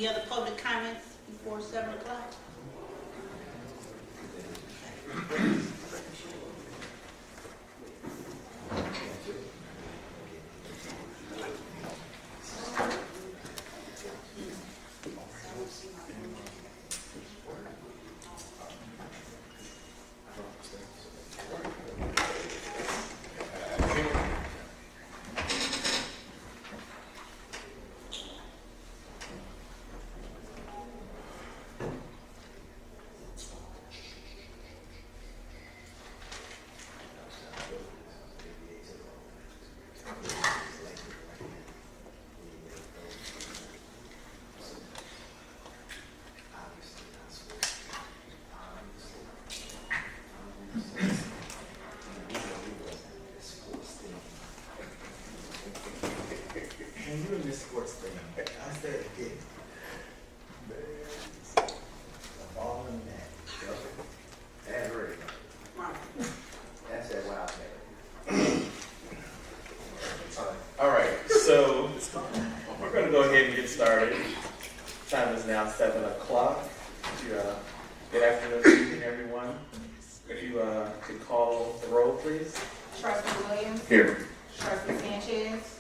Any other public comments before 7 o'clock? And you in this sports thing, I said it again. The ball and that. That's right. That's that wild man. All right, so we're going to go ahead and get started. Time is now 7 o'clock. Good afternoon, good evening, everyone. If you could call the roll, please. Trustee Williams. Here. Trustee Sanchez.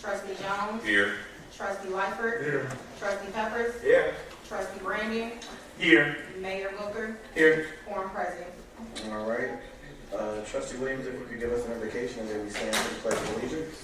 Trustee Jones. Here. Trustee Lightford. Here. Trustee Peppers. Yeah. Trustee Brandon. Here. Mayor Booker. Here. Quorum present. All right. Trustee Williams, if you could give us an invocation and then we stand for the pledge of allegiance.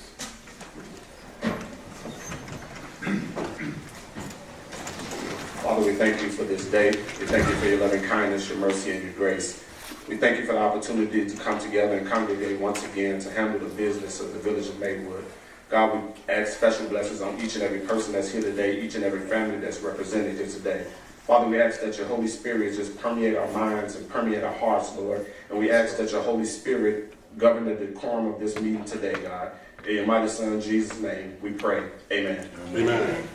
Father, we thank you for this day. We thank you for your loving kindness, your mercy, and your grace. We thank you for the opportunity to come together and congregate once again to handle the business of the village of Maywood. God, we ask special blessings on each and every person that's here today, each and every family that's represented here today. Father, we ask that your Holy Spirit just permeate our minds and permeate our hearts, Lord. And we ask that your Holy Spirit govern the decorum of this meeting today, God. In your mighty Son, Jesus' name, we pray. Amen. Amen.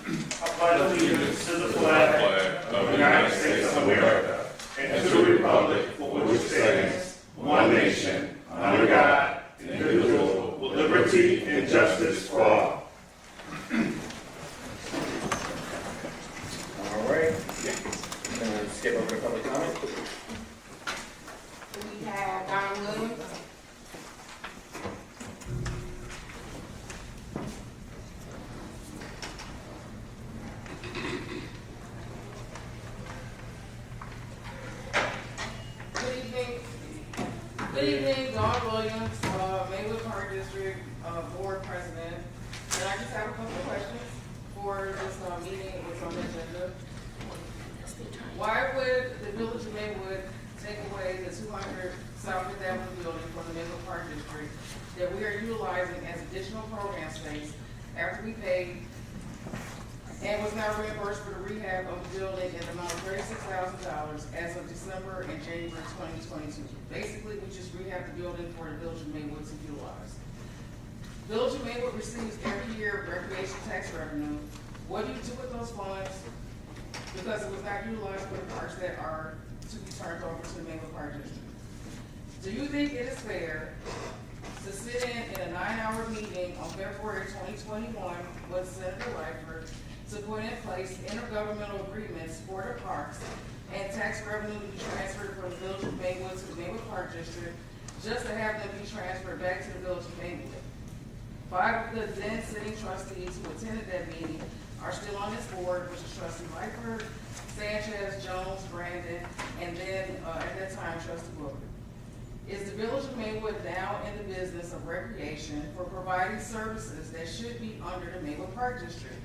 I pledge allegiance to the flag of the United States of America and to the republic for which it stands, one nation, under God, indivisible, with liberty and justice for all. All right. We're going to skip over to public comment. We have Don Williams. Good evening, Dawn Williams, Maywood Park District Board President. And I just have a couple of questions for this meeting that's on the agenda. Why would the Village of Maywood take away the 200 South Fifth Avenue building from the Maywood Park District that we are utilizing as additional program space after we paid and was now reimbursed for the rehab of the building in the amount of $36,000 as of December and January 2022. Basically, we just rehabbed the building for the Village of Maywood to utilize. Village of Maywood receives every year recreation tax revenue. What do you do with those funds? Because it was not utilized for the parks that are to be turned over to the Maywood Park District. Do you think it is fair to sit in a 9-hour meeting on February 2021 with Senator Lightford to put in place intergovernmental agreements for the parks and tax revenue to be transferred from the Village of Maywood to the Maywood Park District, just to have them be transferred back to the Village of Maywood? 5 of the then sitting trustees who attended that meeting are still on this board, which is Trustee Lightford, Sanchez, Jones, Brandon, and then at that time, Trustee Booker. Is the Village of Maywood now in the business of recreation for providing services that should be under the Maywood Park District?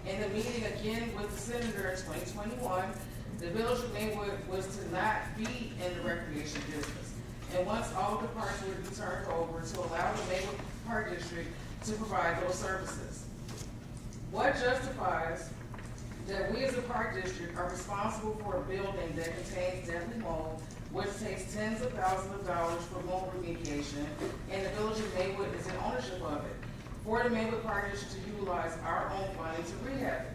In the meeting again with the Senator in 2021, the Village of Maywood was to not be in the recreation business. And once all of the parks were to be turned over to allow the Maywood Park District to provide those services. What justifies that we as a park district are responsible for a building that contains deadly mold, which takes tens of thousands of dollars for mold remediation, and the Village of Maywood is in ownership of it, for the Maywood Park District to utilize our own funding to rehab it.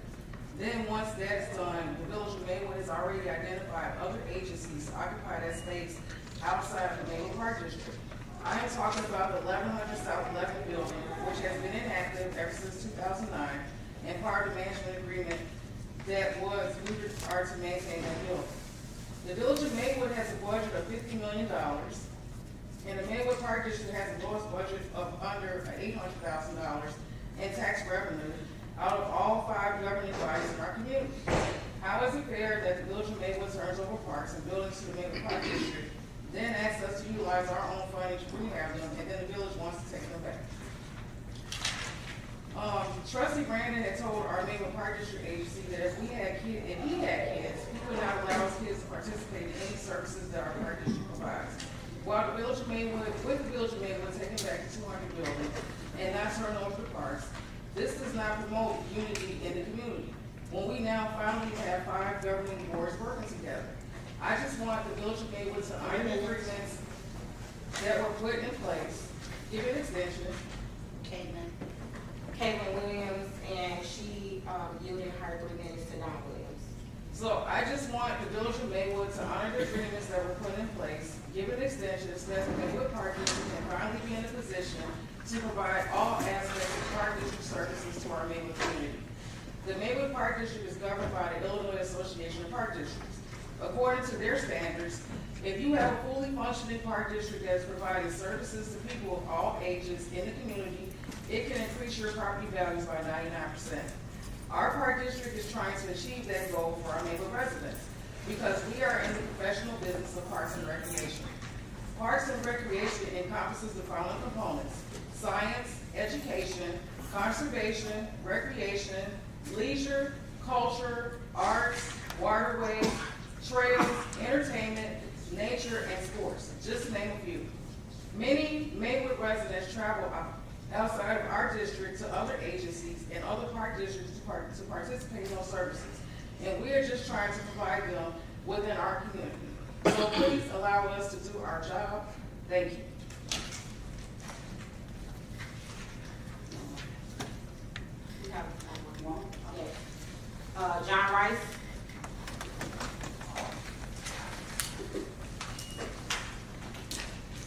Then once that's done, the Village of Maywood has already identified other agencies to occupy that space outside of the Maywood Park District. I am talking about the 1100 South 11th building, which has been inactive ever since 2009, and part of the management agreement we are to maintain that building. The Village of Maywood has a budget of $50 million, and the Maywood Park District has the lowest budget of under $800,000 in tax revenue out of all 5 governing bodies in our community. How is it fair that the Village of Maywood turns over parks and buildings to the Maywood Park District, then asks us to utilize our own funding to rehab them, and then the village wants to take them back? Trustee Brandon had told our Maywood Park District agency that if he had kids, he would not allow his kids to participate in any services that our park district provides. While the Village of Maywood, with the Village of Maywood taking back the 200 building and not turning over the parks, this does not promote unity in the community. When we now finally have 5 governing boards working together, I just want the Village of Maywood to honor the agreements that were put in place, give an extension. Caitlin Williams, and she yielded her 3 minutes to Don Williams. So I just want the Village of Maywood to honor the agreements that were put in place, give an extension so that the Maywood Park District can finally be in a position to provide all aspects of Park District services to our Maywood community. The Maywood Park District is governed by the Illinois Association of Park Districts. According to their standards, if you have a fully functioning park district that is providing services to people of all ages in the community, it can increase your property values by 99%. Our park district is trying to achieve that goal for our Maywood residents because we are in the professional business of parks and recreation. Parks and recreation encompasses the following components: science, education, conservation, recreation, leisure, culture, arts, waterways, trails, entertainment, nature, and sports, just to name a few. Many Maywood residents travel outside of our district to other agencies and other park districts to participate in those services. And we are just trying to provide them within our community. So please allow us to do our job. Thank you. You have one? Yes. John Rice.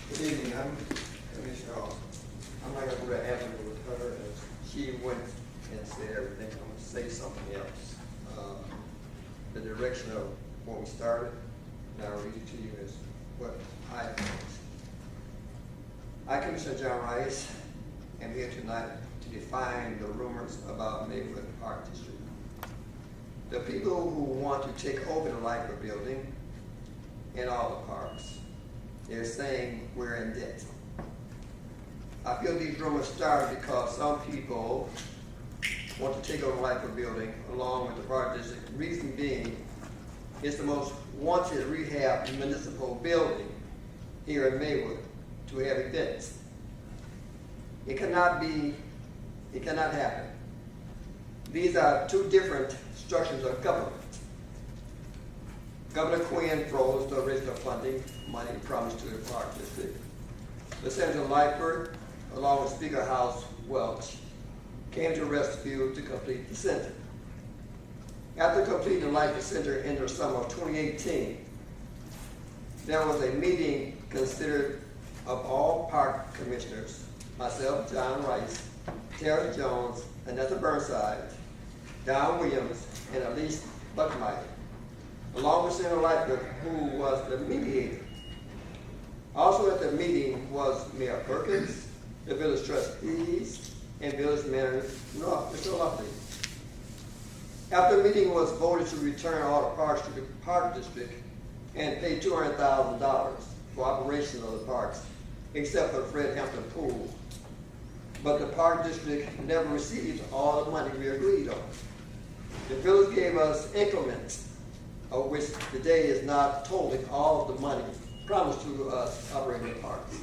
Good evening, I'm Commissioner Hall. I'm not gonna go to Avenue with her, as she went and said everything. I'm gonna say something else. The direction of what we started, and I'll read it to you as what I think. I, Commissioner John Rice, am here tonight to define the rumors about Maywood Park District. The people who want to take over the Lifer building and all the parks, they're saying we're in debt. I feel these rumors started because some people want to take over the Lifer building along with the park district. Reason being, it's the most wanted rehab municipal building here in Maywood to have events. It cannot happen. These are 2 different structures of government. Governor Quinn froze the original funding money promised to the park district. The Senator Lightford, along with Speaker House Welch, came to rescue to complete the center. After completing the Lightford Center in the summer of 2018, there was a meeting considered of all park commissioners, myself, John Rice, Terry Jones, Annetta Burnside, Don Williams, and Elise Buckmeyer, along with Senator Lightford, who was the mediator. Also at the meeting was Mayor Perkins, the village trustees, and village manager, Mr. Luffey. After the meeting was voted to return all the parks to the park district and pay $200,000 for operation of the parks, except for the Fred Hampton pool. But the park district never received all the money we agreed on. The village gave us increments, of which today is not totaling all of the money promised to us operating the parks.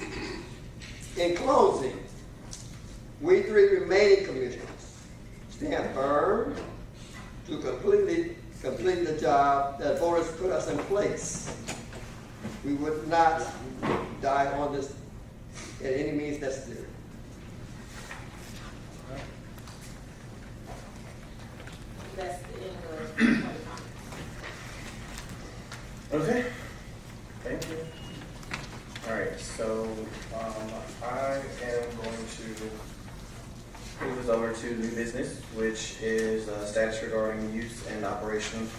In closing, we 3 remaining commissioners stand firm to completely complete the job that voters put us in place. We would not die on this at any means necessary. That's the end of public comment. Okay, thank you. All right, so I am going to pull this us over to new business, which is status regarding use and operation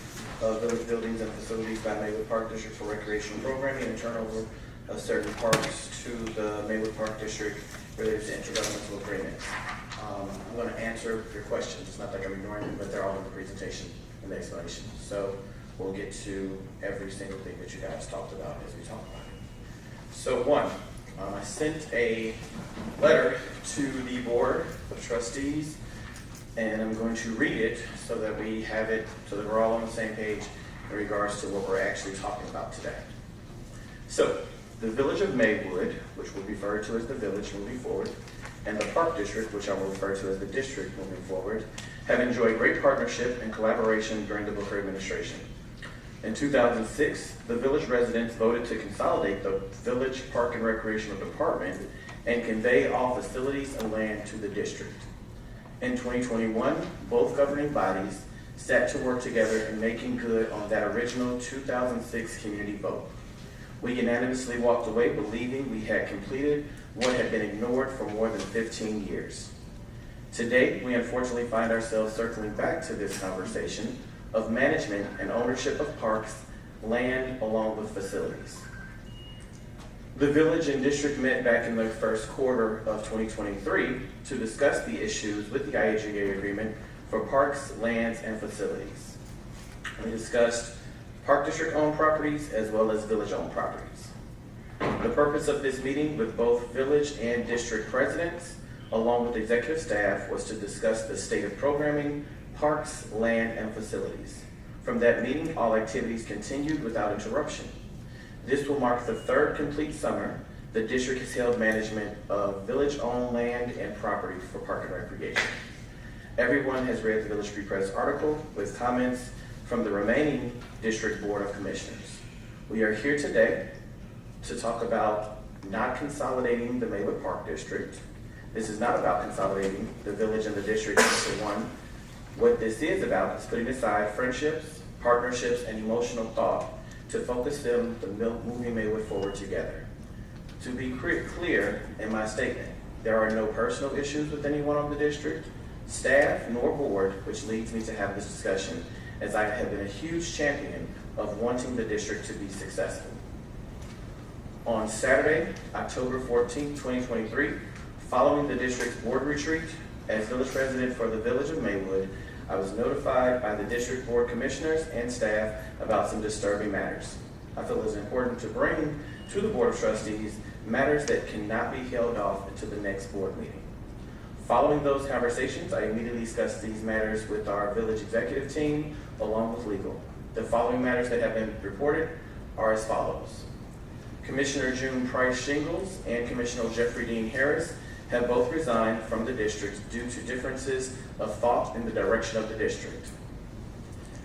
of village buildings and facilities by Maywood Park District for recreational programming and turnover of certain parks to the Maywood Park District related to intergovernmental agreements. I'm going to answer your questions. It's not like I'm ignoring them, but they're all in the presentation and the explanation. So we'll get to every single thing that you guys talked about as we talk about it. So one, I sent a letter to the Board of Trustees, and I'm going to read it so that we have it, so that we're all on the same page in regards to what we're actually talking about today. So, the Village of Maywood, which we'll refer to as the Village moving forward, and the Park District, which I will refer to as the District moving forward, have enjoyed great partnership and collaboration during the Booker administration. In 2006, the Village residents voted to consolidate the Village Park and Recreational Department and convey all facilities and land to the District. In 2021, both governing bodies sat to work together in making good on that original 2006 community vote. We unanimously walked away believing we had completed what had been ignored for more than 15 years. To date, we unfortunately find ourselves circling back to this conversation of management and ownership of parks, land, along with facilities. The Village and District met back in the first quarter of 2023 to discuss the issues with the IHGA agreement for parks, lands, and facilities. We discussed Park District-owned properties as well as Village-owned properties. The purpose of this meeting with both Village and District presidents, along with executive staff, was to discuss the state of programming, parks, land, and facilities. From that meeting, all activities continued without interruption. This will mark the third complete summer the district has held management of village-owned land and property for park and recreation. Everyone has read the Village Free Press article with comments from the remaining District Board of Commissioners. We are here today to talk about not consolidating the Maywood Park District. This is not about consolidating the Village and the District into one. What this is about is putting aside friendships, partnerships, and emotional thought to focus them on moving Maywood forward together. To be clear in my statement, there are no personal issues with anyone on the district, staff, nor board, which leads me to have this discussion, as I have been a huge champion of wanting the district to be successful. On Saturday, October 14, 2023, following the district's board retreat, as village president for the Village of Maywood, I was notified by the district board commissioners and staff about some disturbing matters. I feel it is important to bring to the Board of Trustees matters that cannot be held off until the next board meeting. Following those conversations, I immediately discussed these matters with our village executive team, along with legal. The following matters that have been reported are as follows. Commissioner June Price Shingles and Commissioner Jeffrey Dean Harris have both resigned from the district due to differences of thought in the direction of the district.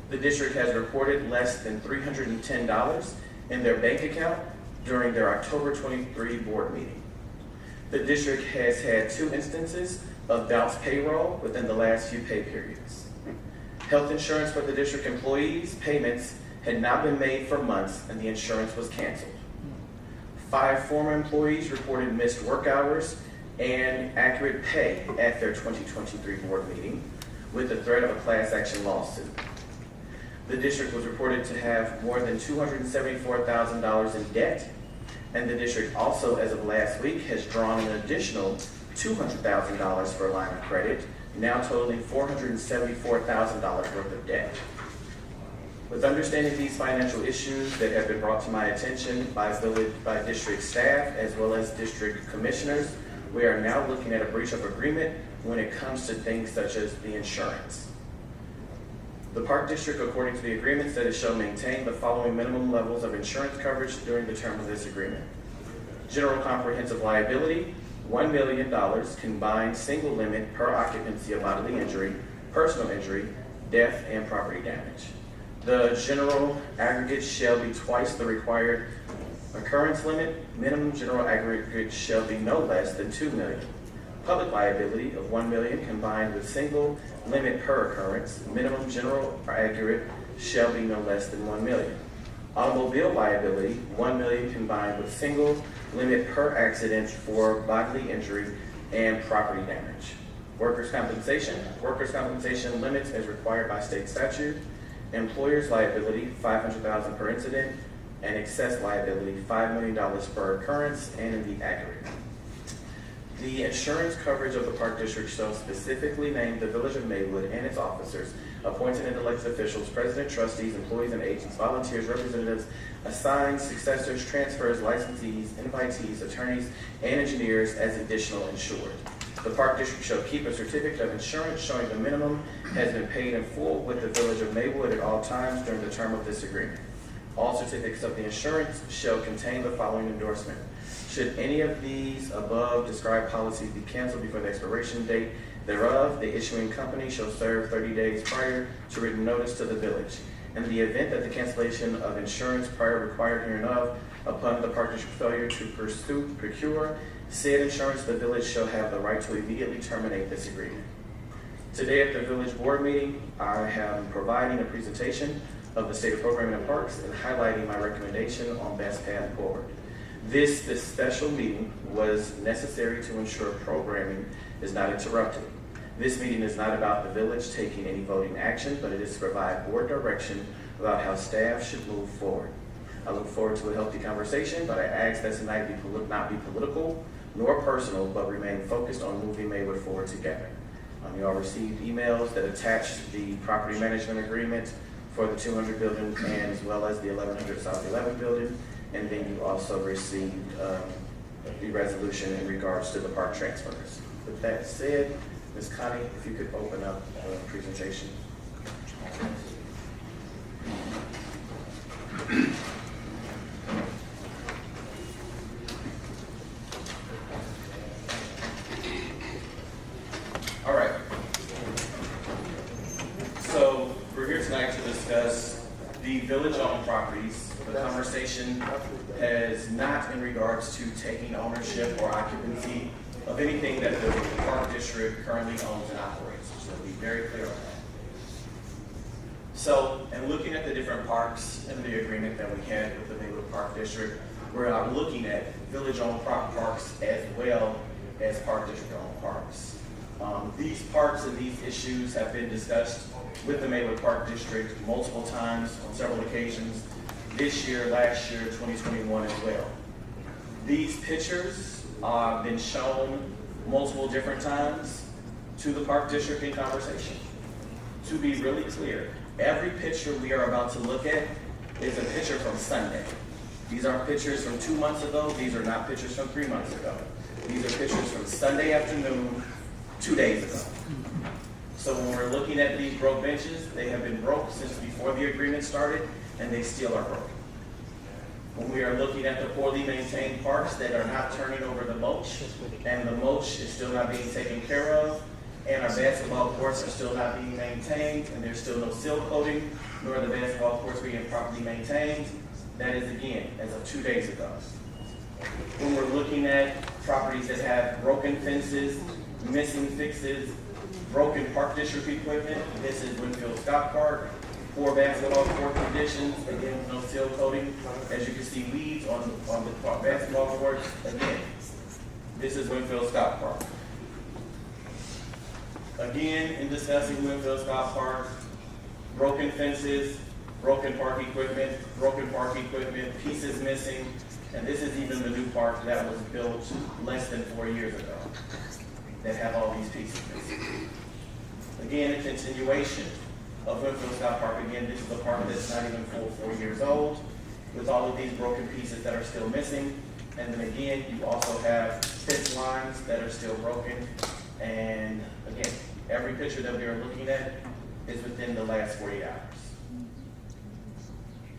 The district has reported less than $310 in their bank account during their October 23 board meeting. The district has had 2 instances of bounced payroll within the last few pay periods. Health insurance for the district employees' payments had not been made for months and the insurance was canceled. 5 former employees reported missed work hours and accurate pay at their 2023 board meeting with the threat of a class action lawsuit. The district was reported to have more than $274,000 in debt, and the district also, as of last week, has drawn an additional $200,000 for a line of credit, now totaling $474,000 worth of debt. With understanding these financial issues that have been brought to my attention by district staff as well as district commissioners, we are now looking at a breach of agreement when it comes to things such as the insurance. The Park District, according to the agreement, said it shall maintain the following minimum levels of insurance coverage during the term of this agreement. General comprehensive liability, $1 million combined single limit per occupancy of bodily injury, personal injury, death, and property damage. The general aggregate shall be twice the required occurrence limit. Minimum general aggregate shall be no less than $2 million. Public liability of $1 million combined with single limit per occurrence. Minimum general aggregate shall be no less than $1 million. Automobile liability, $1 million combined with single limit per accident for bodily injury and property damage. Workers' compensation. Workers' compensation limits as required by state statute. Employer's liability, $500,000 per incident, and excess liability, $5 million per occurrence and in the aggregate. The insurance coverage of the Park District shall specifically name the Village of Maywood and its officers, appointed and elected officials, president, trustees, employees and agents, volunteers, representatives, assigned, successors, transfers, licensees, invitees, attorneys, and engineers as additional insured. The Park District shall keep a certificate of insurance showing the minimum has been paid in full with the Village of Maywood at all times during the term of this agreement. All certificates of the insurance shall contain the following endorsement. Should any of these above described policies be canceled before the expiration date thereof, the issuing company shall serve 30 days prior to written notice to the village. In the event that the cancellation of insurance prior required hereof, upon the Park District failure to procure said insurance, the village shall have the right to immediately terminate this agreement. Today at the village board meeting, I am providing a presentation of the state of programming and parks and highlighting my recommendation on best path forward. This special meeting was necessary to ensure programming is not interrupted. This meeting is not about the village taking any voting action, but it is to provide board direction about how staff should move forward. I look forward to a healthy conversation, but I ask that tonight not be political nor personal, but remain focused on moving Maywood forward together. You all received emails that attached the property management agreement for the 200 building and as well as the 1100 South 11 building. And then you also received the resolution in regards to the park transfers. With that said, Ms. Connie, if you could open up the presentation. All right. So we're here tonight to discuss the village-owned properties. The conversation has not in regards to taking ownership or occupancy of anything that the Park District currently owns and operates. So be very clear on that. So, in looking at the different parks and the agreement that we had with the Maywood Park District, we're looking at village-owned parks as well as Park District-owned parks. These parks and these issues have been discussed with the Maywood Park District multiple times on several occasions this year, last year, 2021 as well. These pictures have been shown multiple different times to the Park District in conversation. To be really clear, every picture we are about to look at is a picture from Sunday. These aren't pictures from 2 months ago. These are not pictures from 3 months ago. These are pictures from Sunday afternoon, 2 days ago. So when we're looking at these broke benches, they have been broke since before the agreement started, and they still are broken. When we are looking at the poorly maintained parks that are not turning over the mulch, and the mulch is still not being taken care of, and our basketball courts are still not being maintained, and there's still no seal coating, nor the basketball courts being properly maintained, that is again, as of 2 days ago. When we're looking at properties that have broken fences, missing fixes, broken Park District equipment, this is Winfield Scott Park, poor basketball court conditions, again, no seal coating. As you can see, weeds on the basketball courts, again, this is Winfield Scott Park. Again, in discussing Winfield Scott Park, broken fences, broken park equipment, pieces missing, and this is even the new park that was built less than 4 years ago that have all these pieces missing. Again, a continuation of Winfield Scott Park. Again, this is a park that's not even full 4 years old with all of these broken pieces that are still missing. And then again, you also have fence lines that are still broken. And again, every picture that we are looking at is within the last 48 hours.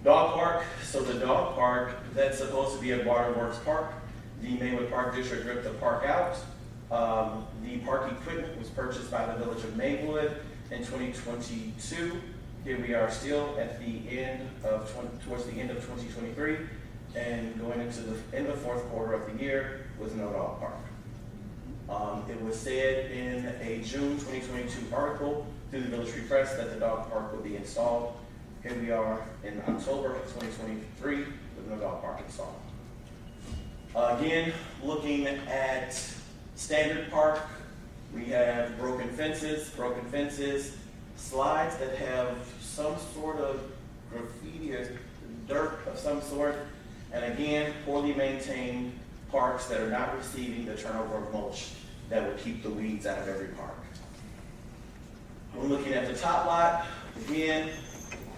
Dog park. So the dog park, that's supposed to be at Waterworks Park. The Maywood Park District ripped the park out. The park equipment was purchased by the Village of Maywood in 2022. Here we are still at the end of towards the end of 2023 and going into the fourth quarter of the year with no dog park. It was said in a June 2022 article through the Village Free Press that the dog park would be installed. Here we are in October of 2023 with no dog park installed. Again, looking at Standard Park, we have broken broken fences, slides that have some sort of graffiti or dirt of some sort, and again, poorly maintained parks that are not receiving the turnover of mulch that would keep the weeds out of every park. We're looking at the top lot, again,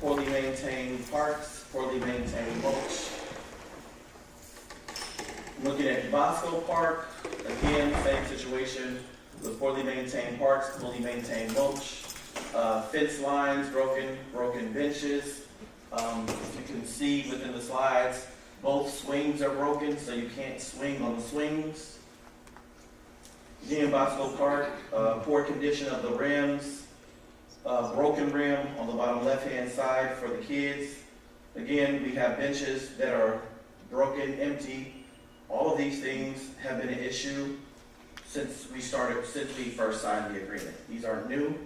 poorly maintained parks, poorly maintained mulch. Looking at Bosco Park, again, same situation with poorly maintained parks, poorly maintained mulch, fence lines, broken benches. If you can see within the slides, both swings are broken, so you can't swing on the swings. Again, Bosco Park, poor condition of the rims, broken rim on the bottom left-hand side for the kids. Again, we have benches that are broken, empty. All of these things have been an issue since we first signed the agreement. These aren't new.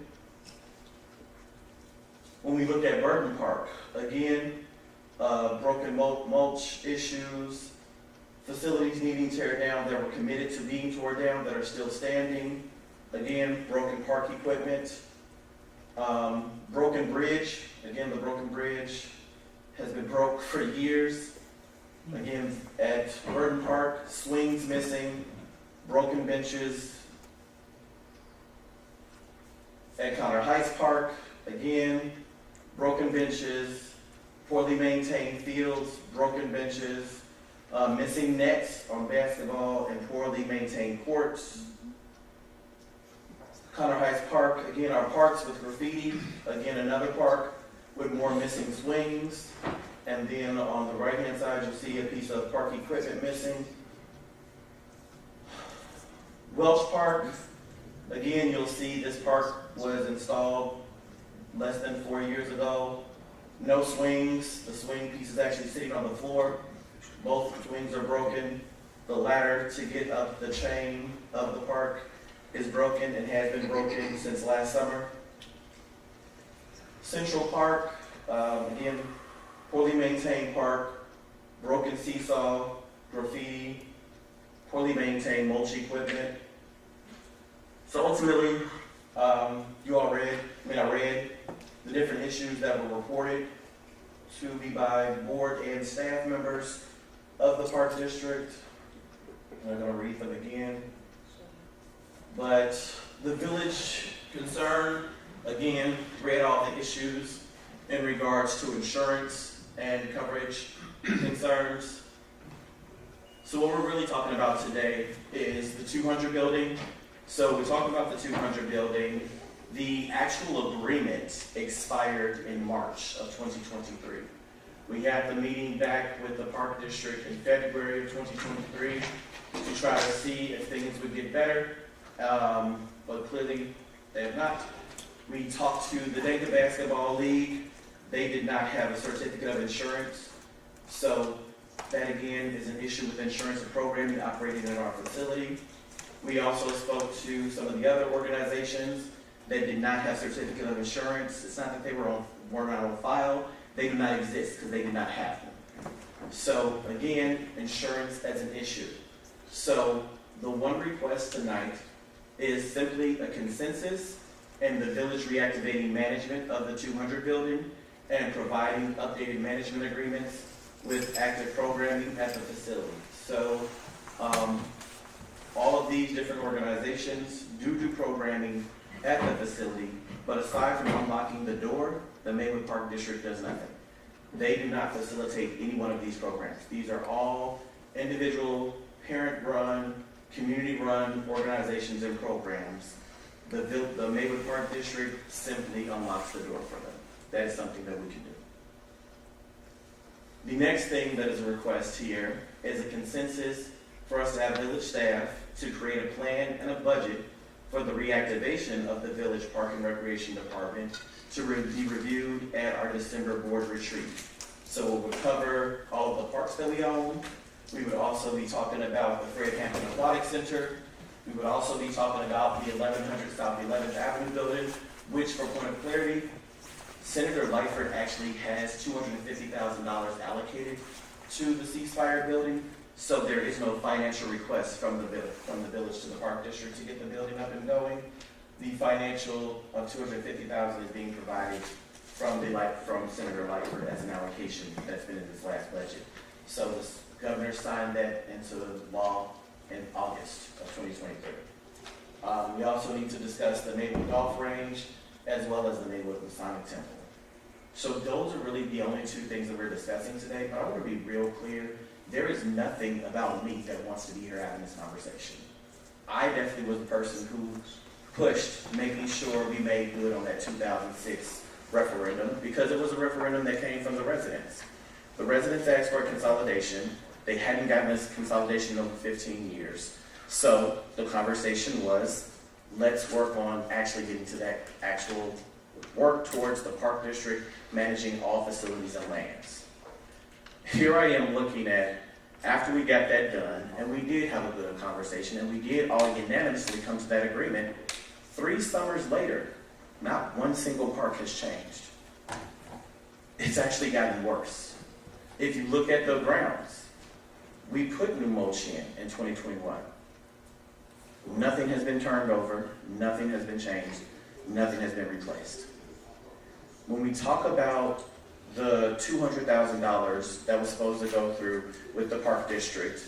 When we looked at Burton Park, again, broken mulch issues, facilities needing tear down that were committed to being torn down that are still standing. Again, broken park equipment. Broken bridge. Again, the broken bridge has been broke for years. Again, at Burton Park, swings missing, broken benches. At Connor Heights Park, again, broken benches, poorly maintained fields, broken benches, missing nets on basketball, and poorly maintained courts. Connor Heights Park, again, our parks with graffiti. Again, another park with more missing swings. And then on the right-hand side, you'll see a piece of park equipment missing. Welch Park, again, you'll see this park was installed less than 4 years ago. No swings. The swing piece is actually sitting on the floor. Both swings are broken. The ladder to get up the chain of the park is broken and has been broken since last summer. Central Park, again, poorly maintained park, broken seesaw, graffiti, poorly maintained mulch equipment. So ultimately, I read the different issues that were reported to me by board and staff members of the Park District. I'm going to read them again. But the village concern, again, read all the issues in regards to insurance and coverage concerns. So what we're really talking about today is the 200 building. So we talked about the 200 building. The actual agreement expired in March of 2023. We had the meeting back with the Park District in February of 2023 to try to see if things would get better, but clearly they have not. We talked to the Dayton Basketball League. They did not have a certificate of insurance. So that again is an issue with insurance and programming operating in our facility. We also spoke to some of the other organizations that did not have certificate of insurance. It's not that they were not on file. They do not exist because they did not have them. So again, insurance as an issue. So the one request tonight is simply a consensus and the village reactivating management of the 200 building and providing updated management agreements with active programming at the facility. So all of these different organizations do programming at the facility, but aside from unlocking the door, the Maywood Park District does nothing. They do not facilitate any one of these programs. These are all individual, parent-run, community-run organizations and programs. The Maywood Park District simply unlocks the door for them. That is something that we can do. The next thing that is a request here is a consensus for us to have village staff to create a plan and a budget for the reactivation of the Village Park and Recreation Department to be reviewed at our December board retreat. So it would cover all of the parks that we own. We would also be talking about the Fred Hampton Aquatic Center. We would also be talking about the 1100 South 11th Avenue building, which, for point of clarity, Senator Lightford actually has $250,000 allocated to the ceasefire building. So there is no financial request from the village to the Park District to get the building up and going. The financial of $250,000 is being provided from Senator Lightford as an allocation that's been in this last budget. So the governor signed that into law in August of 2023. We also need to discuss the Maywood Golf Range as well as the Maywood Masonic Temple. So those are really the only two things that we're discussing today, but I want to be real clear. There is nothing about me that wants to be here having this conversation. I definitely was the person who pushed making sure we made good on that 2006 referendum because it was a referendum that came from the residents. The residents asked for a consolidation. They hadn't gotten this consolidation in over 15 years. So the conversation was, let's work on actually getting to that actual work towards the park district managing all facilities and lands. Here I am looking at, after we got that done, and we did have a good conversation, and we did all unanimously come to that agreement, 3 summers later, not one single park has changed. It's actually gotten worse. If you look at the grounds, we put new mulch in 2021. Nothing has been turned over, nothing has been changed, nothing has been replaced. When we talk about the $200,000 that was supposed to go through with the park district,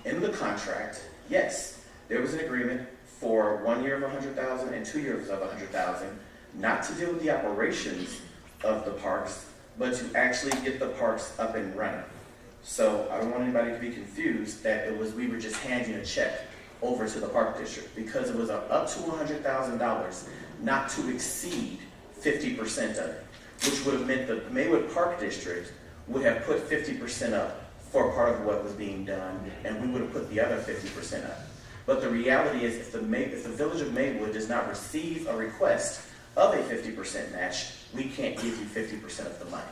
in the contract, yes, there was an agreement for 1 year of $100,000 and 2 years of $100,000, not to deal with the operations of the parks, but to actually get the parks up and running. So I don't want anybody to be confused that we were just handing a check over to the park district, because it was up to $100,000, not to exceed 50% of it, which would have meant the Maywood Park District would have put 50% up for part of what was being done, and we would have put the other 50% up. But the reality is, if the Village of Maywood does not receive a request of a 50% match, we can't give you 50% of the money.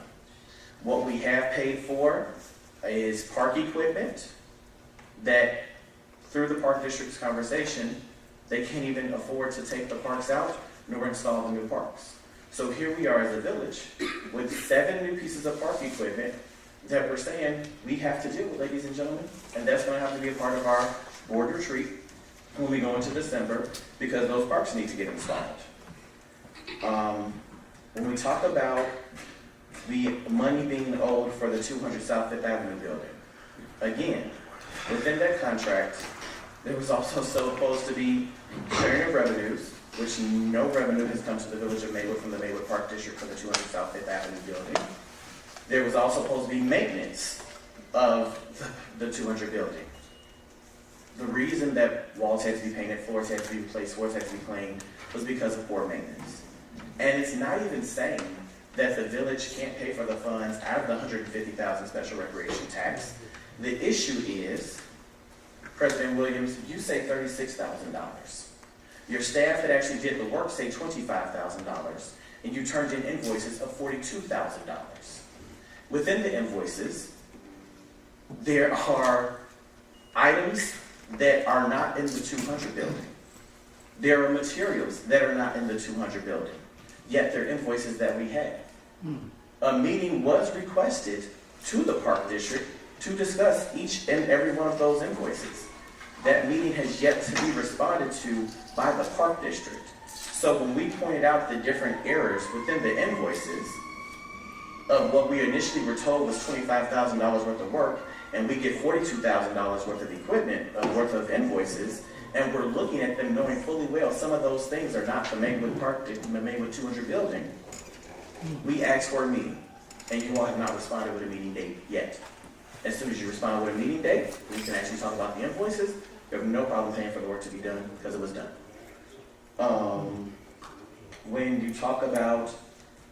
What we have paid for is park equipment that, through the park district's conversation, they can't even afford to take the parks out nor install the new parks. So here we are as a village with 7 new pieces of park equipment that we're saying we have to deal with, ladies and gentlemen, and that's going to have to be a part of our board retreat when we go into December, because those parks need to get installed. When we talk about the money being owed for the 200 South Fifth Avenue building, again, within that contract, there was also supposed to be sharing of revenues, which no revenue has come to the Village of Maywood from the Maywood Park District for the 200 South Fifth Avenue building. There was also supposed to be maintenance of the 200 building. The reason that walls had to be painted, floors had to be replaced, floors had to be cleaned, was because of poor maintenance. And it's not even saying that the village can't pay for the funds out of the $150,000 special recreation tax. The issue is, President Williams, you say $36,000. Your staff that actually did the work say $25,000, and you turned in invoices of $42,000. Within the invoices, there are items that are not in the 200 building. There are materials that are not in the 200 building, yet they're invoices that we had. A meeting was requested to the Park District to discuss each and every one of those invoices. That meeting has yet to be responded to by the Park District. So when we pointed out the different errors within the invoices of what we initially were told was $25,000 worth of work, and we get $42,000 worth of equipment, worth of invoices, and we're looking at them knowing fully well some of those things are not the Maywood Park, the Maywood 200 building. We asked for a meeting, and you all have not responded with a meeting date yet. As soon as you respond with a meeting date, we can actually talk about the invoices. You have no problem paying for the work to be done because it was done. When you talk about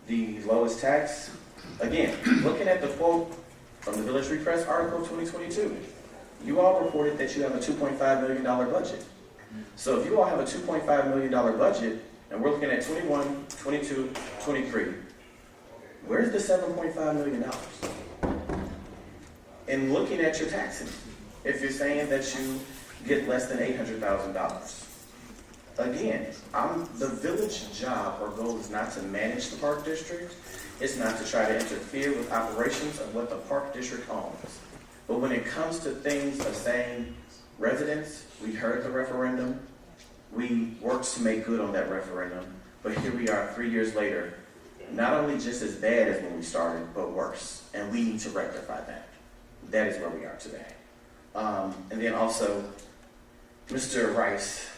the lowest tax, again, looking at the quote from the Village Free Press article 2022, you all reported that you have a $2.5 million budget. So if you all have a $2.5 million budget, and we're looking at 21, 22, 23, where's the $7.5 million? And looking at your taxes, if you're saying that you get less than $800,000, again, the village job or goal is not to manage the park district. It's not to try to interfere with operations of what the park district owns. But when it comes to things of saying, residents, we heard the referendum, We worked to make good on that referendum, but here we are 3 years later, not only just as bad as when we started, but worse. And we need to rectify that. That is where we are today. And then also, Mr. Rice,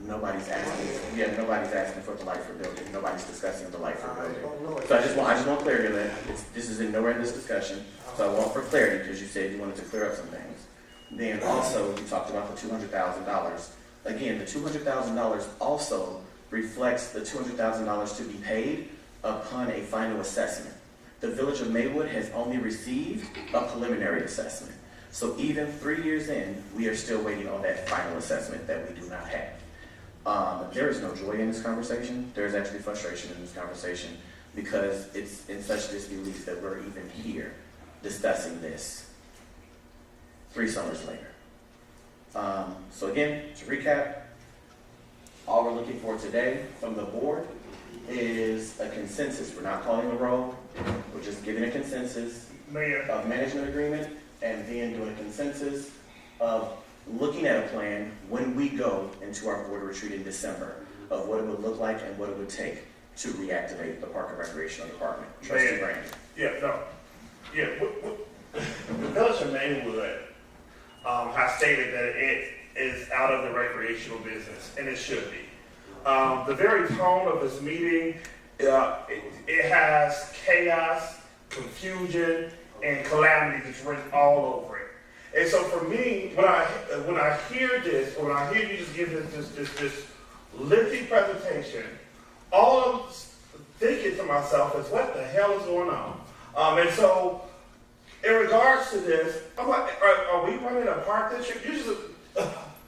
nobody's asking for the Lightford building. Nobody's discussing the Lightford building. So I just want clarity on that. This is nowhere in this discussion. So I want for clarity, because you said you wanted to clear up some things. Then also, you talked about the $200,000. Again, the $200,000 also reflects the $200,000 to be paid upon a final assessment. The Village of Maywood has only received a preliminary assessment. So even 3 years in, we are still waiting on that final assessment that we do not have. There is no joy in this conversation. There is actually frustration in this conversation because it's in such disbelief that we're even here discussing this 3 summers later. So again, to recap, all we're looking for today from the board is a consensus. We're not calling a roll. We're just giving a consensus of management agreement and then doing a consensus of looking at a plan when we go into our board retreat in December of what it would look like and what it would take to reactivate the Park and Recreational Department. Trustee Brandon. The Village of Maywood has stated that it is out of the recreational business, and it should be. The very tone of this meeting, it has chaos, confusion, and calamity that's written all over it. And so for me, when I hear this, or when I hear you just give this lengthy presentation, all I'm thinking to myself is, what the hell is going on? And so, in regards to this, I'm like, are we running a park district? You just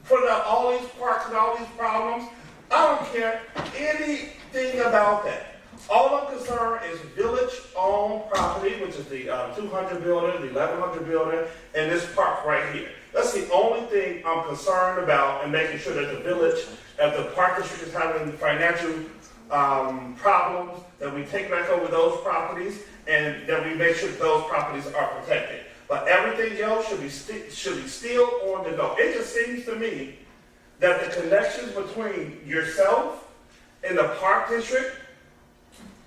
putting out all these parks and all these problems. I don't care anything about that. All I'm concerned is village-owned property, which is the 200 building, the 1100 building, and this park right here. That's the only thing I'm concerned about, and making sure that the village, if the park district is having financial problems, that we take back over those properties, and that we make sure that those properties are protected. But everything else should be still on the go. It just seems to me that the connections between yourself and the park district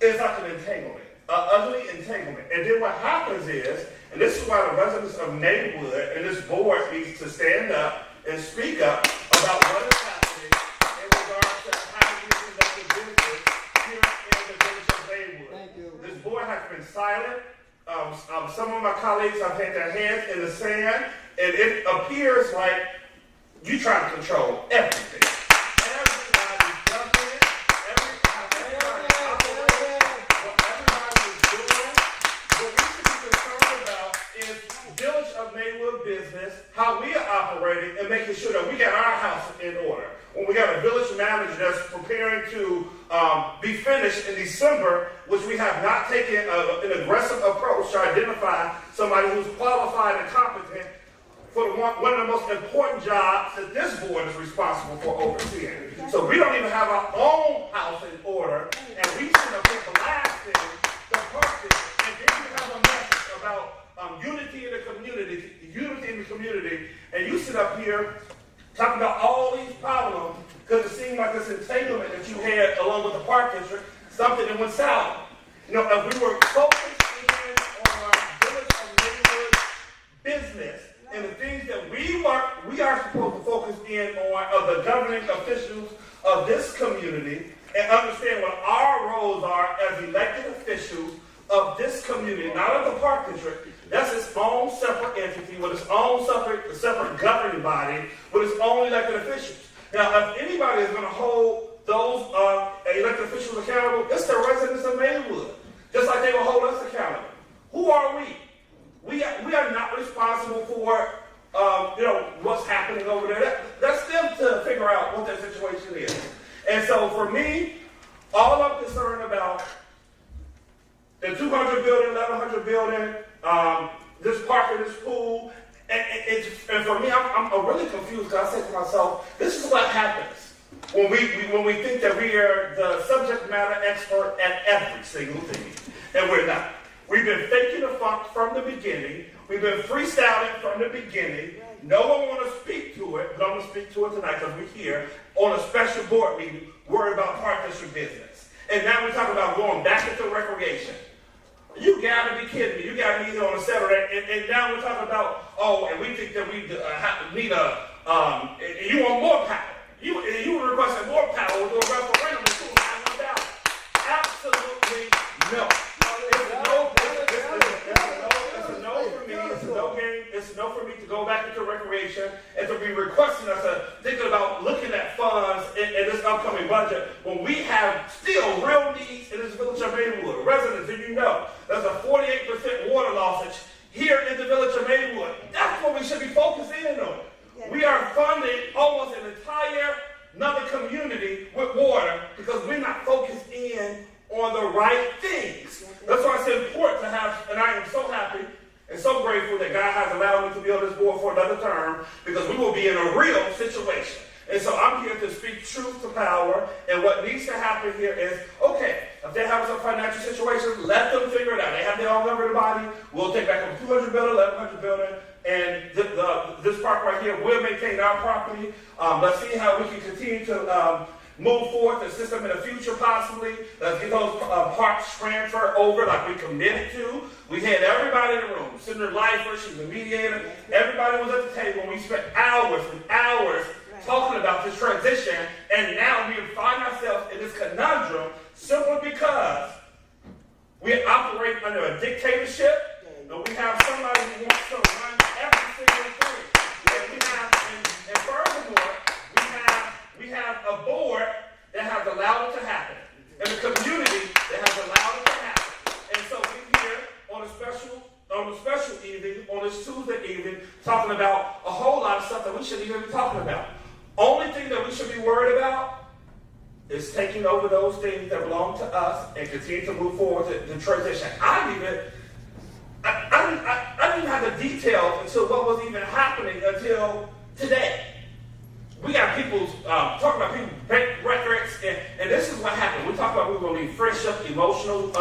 is like an entanglement, an ugly entanglement. And then what happens is, and this is why the residents of Maywood and this board needs to stand up and speak up about what is happening in regards to how you conduct business here in the village of Maywood. Thank you. This board has been silent. Some of my colleagues have had their hands in the sand, and it appears like you try to control everything. Everybody's jumping in. Everybody's operating. What everybody is doing. What we should be concerned about is Village of Maywood business, how we are operating, and making sure that we got our house in order. When we got a village manager that's preparing to be finished in December, which we have not taken an aggressive approach to identify somebody who's qualified and competent for one of the most important jobs that this board is responsible for overseeing. So we don't even have our own house in order, and we should have been blasting the purpose. And then you have a message about unity in the community, and you sit up here talking about all these problems because it seemed like this entanglement that you had along with the park district, something that went south. You know, if we were focused in on Village of Maywood business and the things that we are supposed to focus in on of the governing officials of this community and understand what our roles are as elected officials of this community, not of the park district. That's its own separate entity with its own separate governing body with its own elected officials. Now, if anybody is going to hold those elected officials accountable, it's the residents of Maywood, just like they will hold us accountable. Who are we? We are not responsible for what's happening over there. That's them to figure out what their situation is. And so for me, all I'm concerned about the 200 building, 1100 building, this park and this pool, and for me, I'm really confused because I say to myself, this is what happens when we think that we are the subject matter expert at every single thing, and we're not. We've been faking the funk from the beginning. We've been freestyling from the beginning. No one want to speak to it, but I'm going to speak to it tonight because we're here on a special board meeting worried about Park District business. And now we're talking about going back into recreation. You got to be kidding me. You got me here on a Saturday, and now we're talking about, and we think that we need you want more power. You requesting more power with a referendum in 2,000. Absolutely no. It's a no for me to go back into recreation and to be requesting us thinking about looking at funds in this upcoming budget when we have still real needs in this village of Maywood. Residents, do you know there's a 48% water lossage here in the village of Maywood? That's what we should be focusing on. We are funding almost an entire another community with water because we're not focused in on the right things. That's why it's important to have, and I am so happy and so grateful that God has allowed me to be on this board for another term because we will be in a real situation. And so I'm here to speak truth to power, and what needs to happen here is, okay, if they have some financial situations, let them figure it out. They have their own governing body. We'll take back a 200 building, 1,100 building, and this park right here will maintain our property. Let's see how we can continue to move forward the system in the future possibly. Let's get those parks transferred over like we committed to. We had everybody in the room. Senator Lifer, she's a mediator. Everybody was at the table, and we spent hours and hours talking about this transition, and now we find ourselves in this conundrum simply because we operate under a dictatorship, and we have somebody who wants to run every single thing. And and furthermore, we have a board that has allowed it to happen, and a community that has allowed it to happen. And so we're here on a special evening, on this Tuesday evening, talking about a whole lot of stuff that we shouldn't even be talking about. Only thing that we should be worried about is taking over those things that belong to us and continue to move forward to the transition. I didn't even have the details until what was even happening until today. We got people talking about people bank records, and this is what happened. We talk about we're going to need friendship, emotional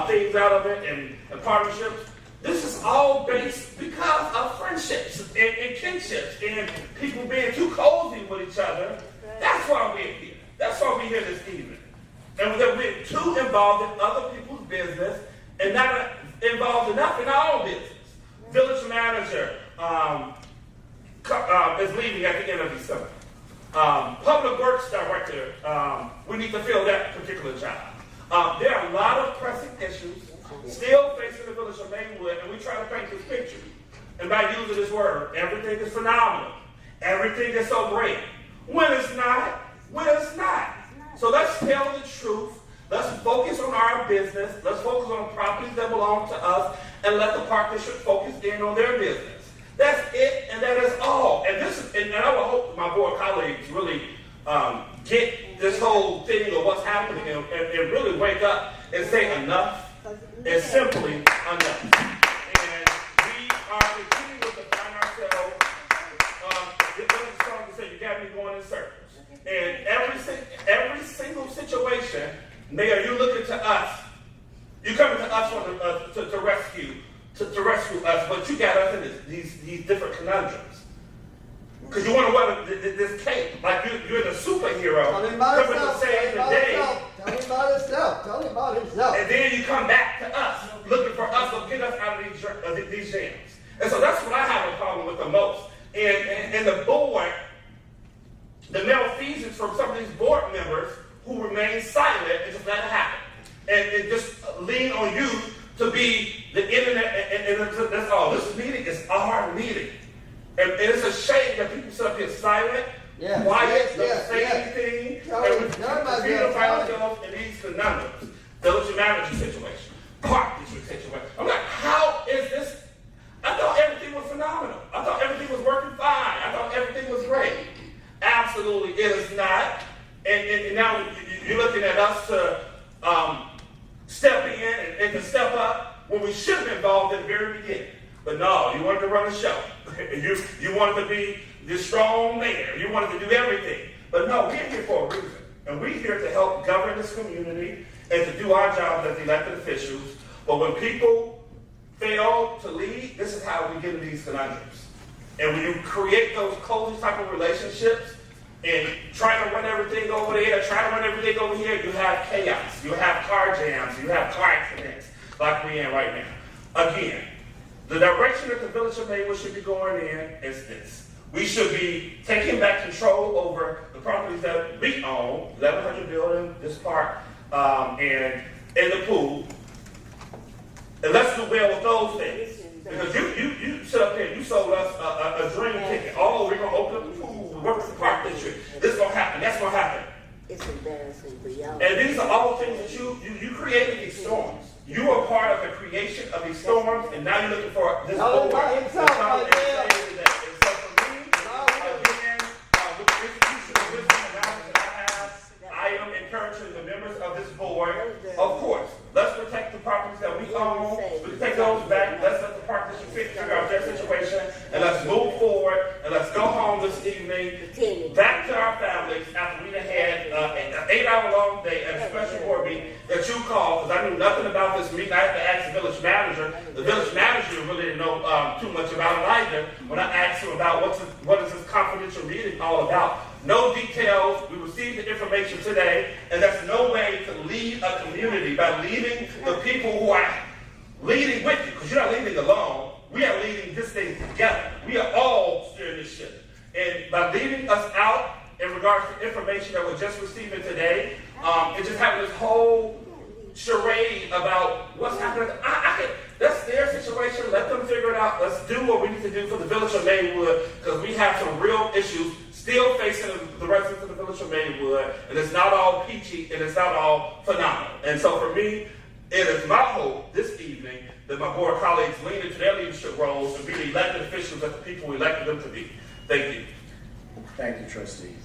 things out of it, and partnerships. This is all based because of friendships and kinships and people being too cozy with each other. That's why we're here. That's why we're here this evening. And that we're too involved in other people's business and not involved enough in our own business. Village manager is leaving at the end of December. Public Works Director, we need to fill that particular job. There are a lot of pressing issues still facing the village of Maywood, and we try to paint this picture. And by using this word, everything is phenomenal. Everything is so great. When it's not, So let's tell the truth. Let's focus on our business. Let's focus on properties that belong to us, and let the Park District focus in on their business. That's it, and that is all. And I would hope my board colleagues really get this whole thing of what's happening and really wake up and say enough. It's simply enough. And we are continuing to find ourselves, there's a song that says, you got me going in circles. And every single situation, Mayor, you looking to us, you coming to us to rescue us, but you got us in these different conundrums. Because you want to wear this cape, like you're the superhero, coming to save the day. Tell me about himself. And then you come back to us, looking for us to get us out of these jams. And so that's what I have a problem with the most. And the board, the malfeasance from some of these board members who remain silent and just let it happen. And just lean on you to be the internet, and that's all. This meeting is our meeting. And it's a shame that people sit up here silent, quiet, don't say anything, and we continue to find ourselves in these conundrums. Village manager situation, Park District situation. I'm like, how is this? I thought everything was phenomenal. I thought everything was working fine. I thought everything was great. Absolutely, it is not. And now you're looking at us to step in and to step up when we should have been involved in the very beginning. But no, you wanted to run the show. You wanted to be the strong mayor. You wanted to do everything. But no, we're here for a reason. And we're here to help govern this community and to do our jobs as elected officials But when people fail to lead, this is how we get into these conundrums. And when you create those cozy type of relationships and try to run everything over there, try to run everything over here, you have chaos. You have car jams. You have car accidents like we're in right now. Again, the direction that the Village of Maywood should be going in is this. We should be taking back control over the properties that we own, 1100 building, this park, and the pool. And let's do well with those things. Because you sit up here and you sold us a dream ticket. Oh, we're going to open up the pool, work with the park district. This is going to happen, that's going to happen. It's embarrassing for y'all. And these are all things that you created these storms. You are part of the creation of these storms, and now you're looking for this board to come and say that. And so for me, again, with the institution of wisdom and knowledge that I have, I am encouraging the members of this board, of course, let's protect the properties that we own. We can take those back. Let's let the park district figure out their situation, and let's move forward, and let's go home this evening, back to our families after we had an 8-hour-long day and a special board meeting that you called, because I knew nothing about this meeting. I had to ask the village manager. The village manager really didn't know too much about it either. When I asked him about what is this confidential meeting all about, no details. We received the information today, and there's no way to lead a community by leading the people who are leading with you, because you're not leading alone. We are leading this thing together. We are all steering this ship. And by leading us out in regards to information that we're just receiving today, it's just having this whole charade about what's happening. That's their situation. Let them figure it out. Let's do what we need to do for the Village of Maywood, because we have some real issues still facing the residents of the Village of Maywood, and it's not all peachy and it's not all phenomenal. And so for me, it is my hope this evening that my board colleagues lean into their leadership roles to be the elected officials that the people elected them to be. Thank you. Thank you, trustee.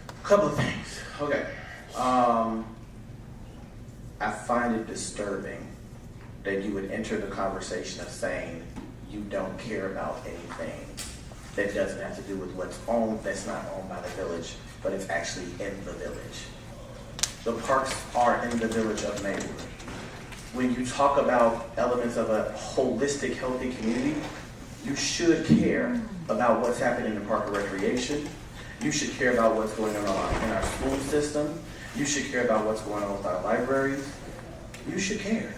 A couple of things. Okay. I find it disturbing that you would enter the conversation of saying you don't care about anything that doesn't have to do with what's owned, that's not owned by the village, but it's actually in the village. The parks are in the Village of Maywood. When you talk about elements of a holistic, healthy community, you should care about what's happening in the park and recreation. You should care about what's going on in our school system. You should care about what's going on with our libraries. You should care.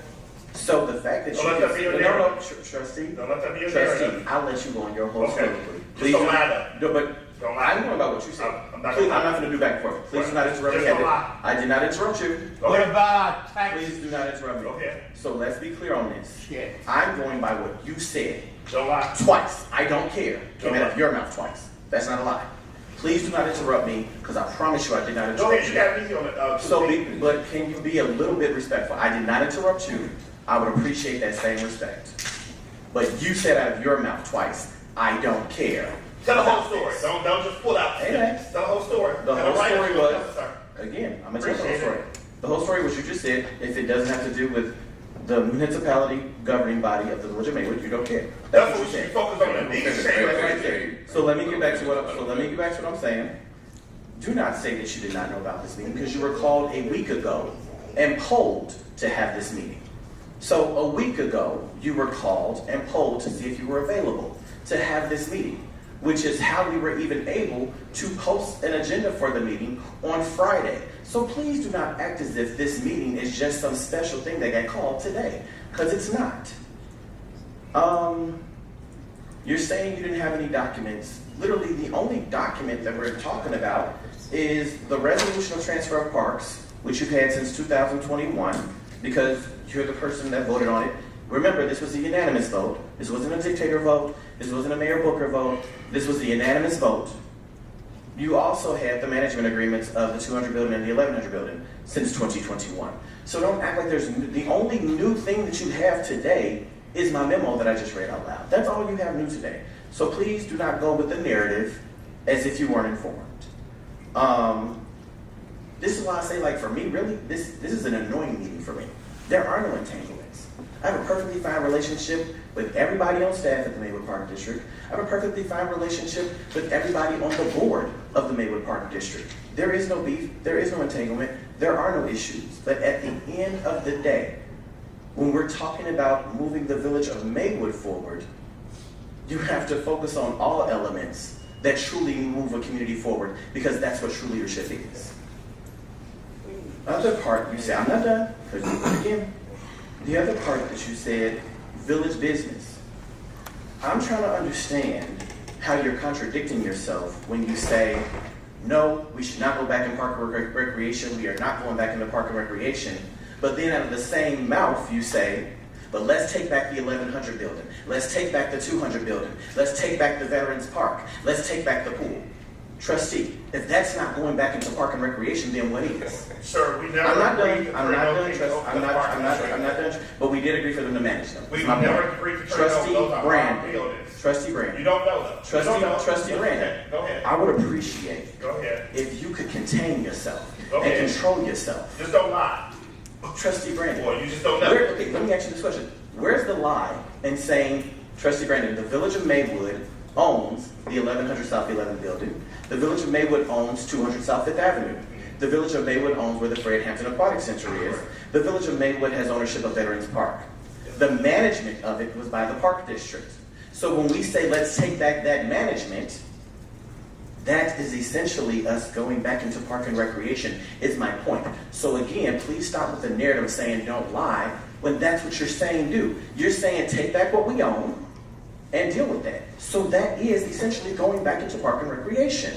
So the fact that Don't let that be your narrative. Trustee, Don't let that be your trustee, narrative. I'll let you go on your whole Okay. story. Just don't lie though. No, but Don't lie. I'm going about what you said. I'm not Please, gonna I'm lie. not going to do back and forth. Please do not interrupt me. Just don't lie. I did not interrupt you. Okay. about taxes? Please do not interrupt me. Okay. So let's be clear on this. Shit. I'm going by what you said Don't lie. twice. I don't care. Came out Don't of your mouth twice. That's not a lie. Please do not interrupt me, because I promise you I did not Go interrupt ahead. You you. got me on it. So, but can you be a little bit respectful? I did not interrupt you. I would appreciate that same respect. But you said out of your mouth twice, I don't care. Tell the whole about story. this. Don't just pull out Amen. snippets. Tell the whole story. The And whole write story it. was, Sir. again, I'm going to tell the whole Appreciate story. The whole story was you just said, if it doesn't have to do with the municipality governing body of the Village of Maywood, you don't care. That's That's what what we you should said. focus on. And these Right changes. there. So let me get back to what I'm saying. Do not say that you did not know about this meeting, because you were called a week ago and polled to have this meeting. So a week ago, you were called and polled to see if you were available to have this meeting, which is how we were even able to post an agenda for the meeting on Friday. So please do not act as if this meeting is just some special thing that got called today, because it's not. You're saying you didn't have any documents. Literally, the only document that we're talking about is the resolution of transfer of parks, which you've had since 2021, because you're the person that voted on it. Remember, this was a unanimous vote. This wasn't a dictator vote. This wasn't a Mayor Booker vote. This was a unanimous vote. You also had the management agreements of the 200 building and the 1100 building since 2021. So don't act like the only new thing that you have today is my memo that I just read out loud. That's all you have new today. So please do not go with the narrative as if you weren't informed. This is why I say, like, for me, really, this is an annoying meeting for me. There are no entanglements. I have a perfectly fine relationship with everybody on staff at the Maywood Park District. I have a perfectly fine relationship with everybody on the board of the Maywood Park District. There is no beef. There is no entanglement. There are no issues. But at the end of the day, when we're talking about moving the village of Maywood forward, you have to focus on all elements that truly move a community forward, because that's what true leadership is. Other part, you say, I'm not done, because again, the other part that you said, village business. I'm trying to understand how you're contradicting yourself when you say, no, we should not go back in park and recreation, we are not going back into park and recreation, but then out of the same mouth you say, but let's take back the 1100 building, let's take back the 200 building, let's take back the Veterans Park, let's take back the pool. Trustee, if that's not going back into park and recreation, then what is? Sir, we never I'm not agreed done. to I'm not done. relocate Trust. those I'm not done. But we did agree for them to manage them. We That's my never point. agreed to trade Trustee those on our Brandon. buildings. Trustee You Brandon. don't know though. You don't know. Trustee Okay, Brandon. Go ahead. I would appreciate Go ahead. if you could contain yourself Go and ahead. control yourself. Just don't lie. Trustee Brandon. Boy, you just don't know. Okay, let me ask you this question. Where's the lie in saying, Trustee Brandon, the village of Maywood owns the 1100 South 11th building. The village of Maywood owns 200 South 5th Avenue. The village of Maywood owns where the Fred Hampton Aquatic Center is. The village of Maywood has ownership of Veterans Park. The management of it was by the Park District. So when we say let's take back that management, that is essentially us going back into park and recreation, is my point. So again, please stop with the narrative of saying don't lie, when that's what you're saying do. You're saying take back what we own and deal with that. So that is essentially going back into park and recreation.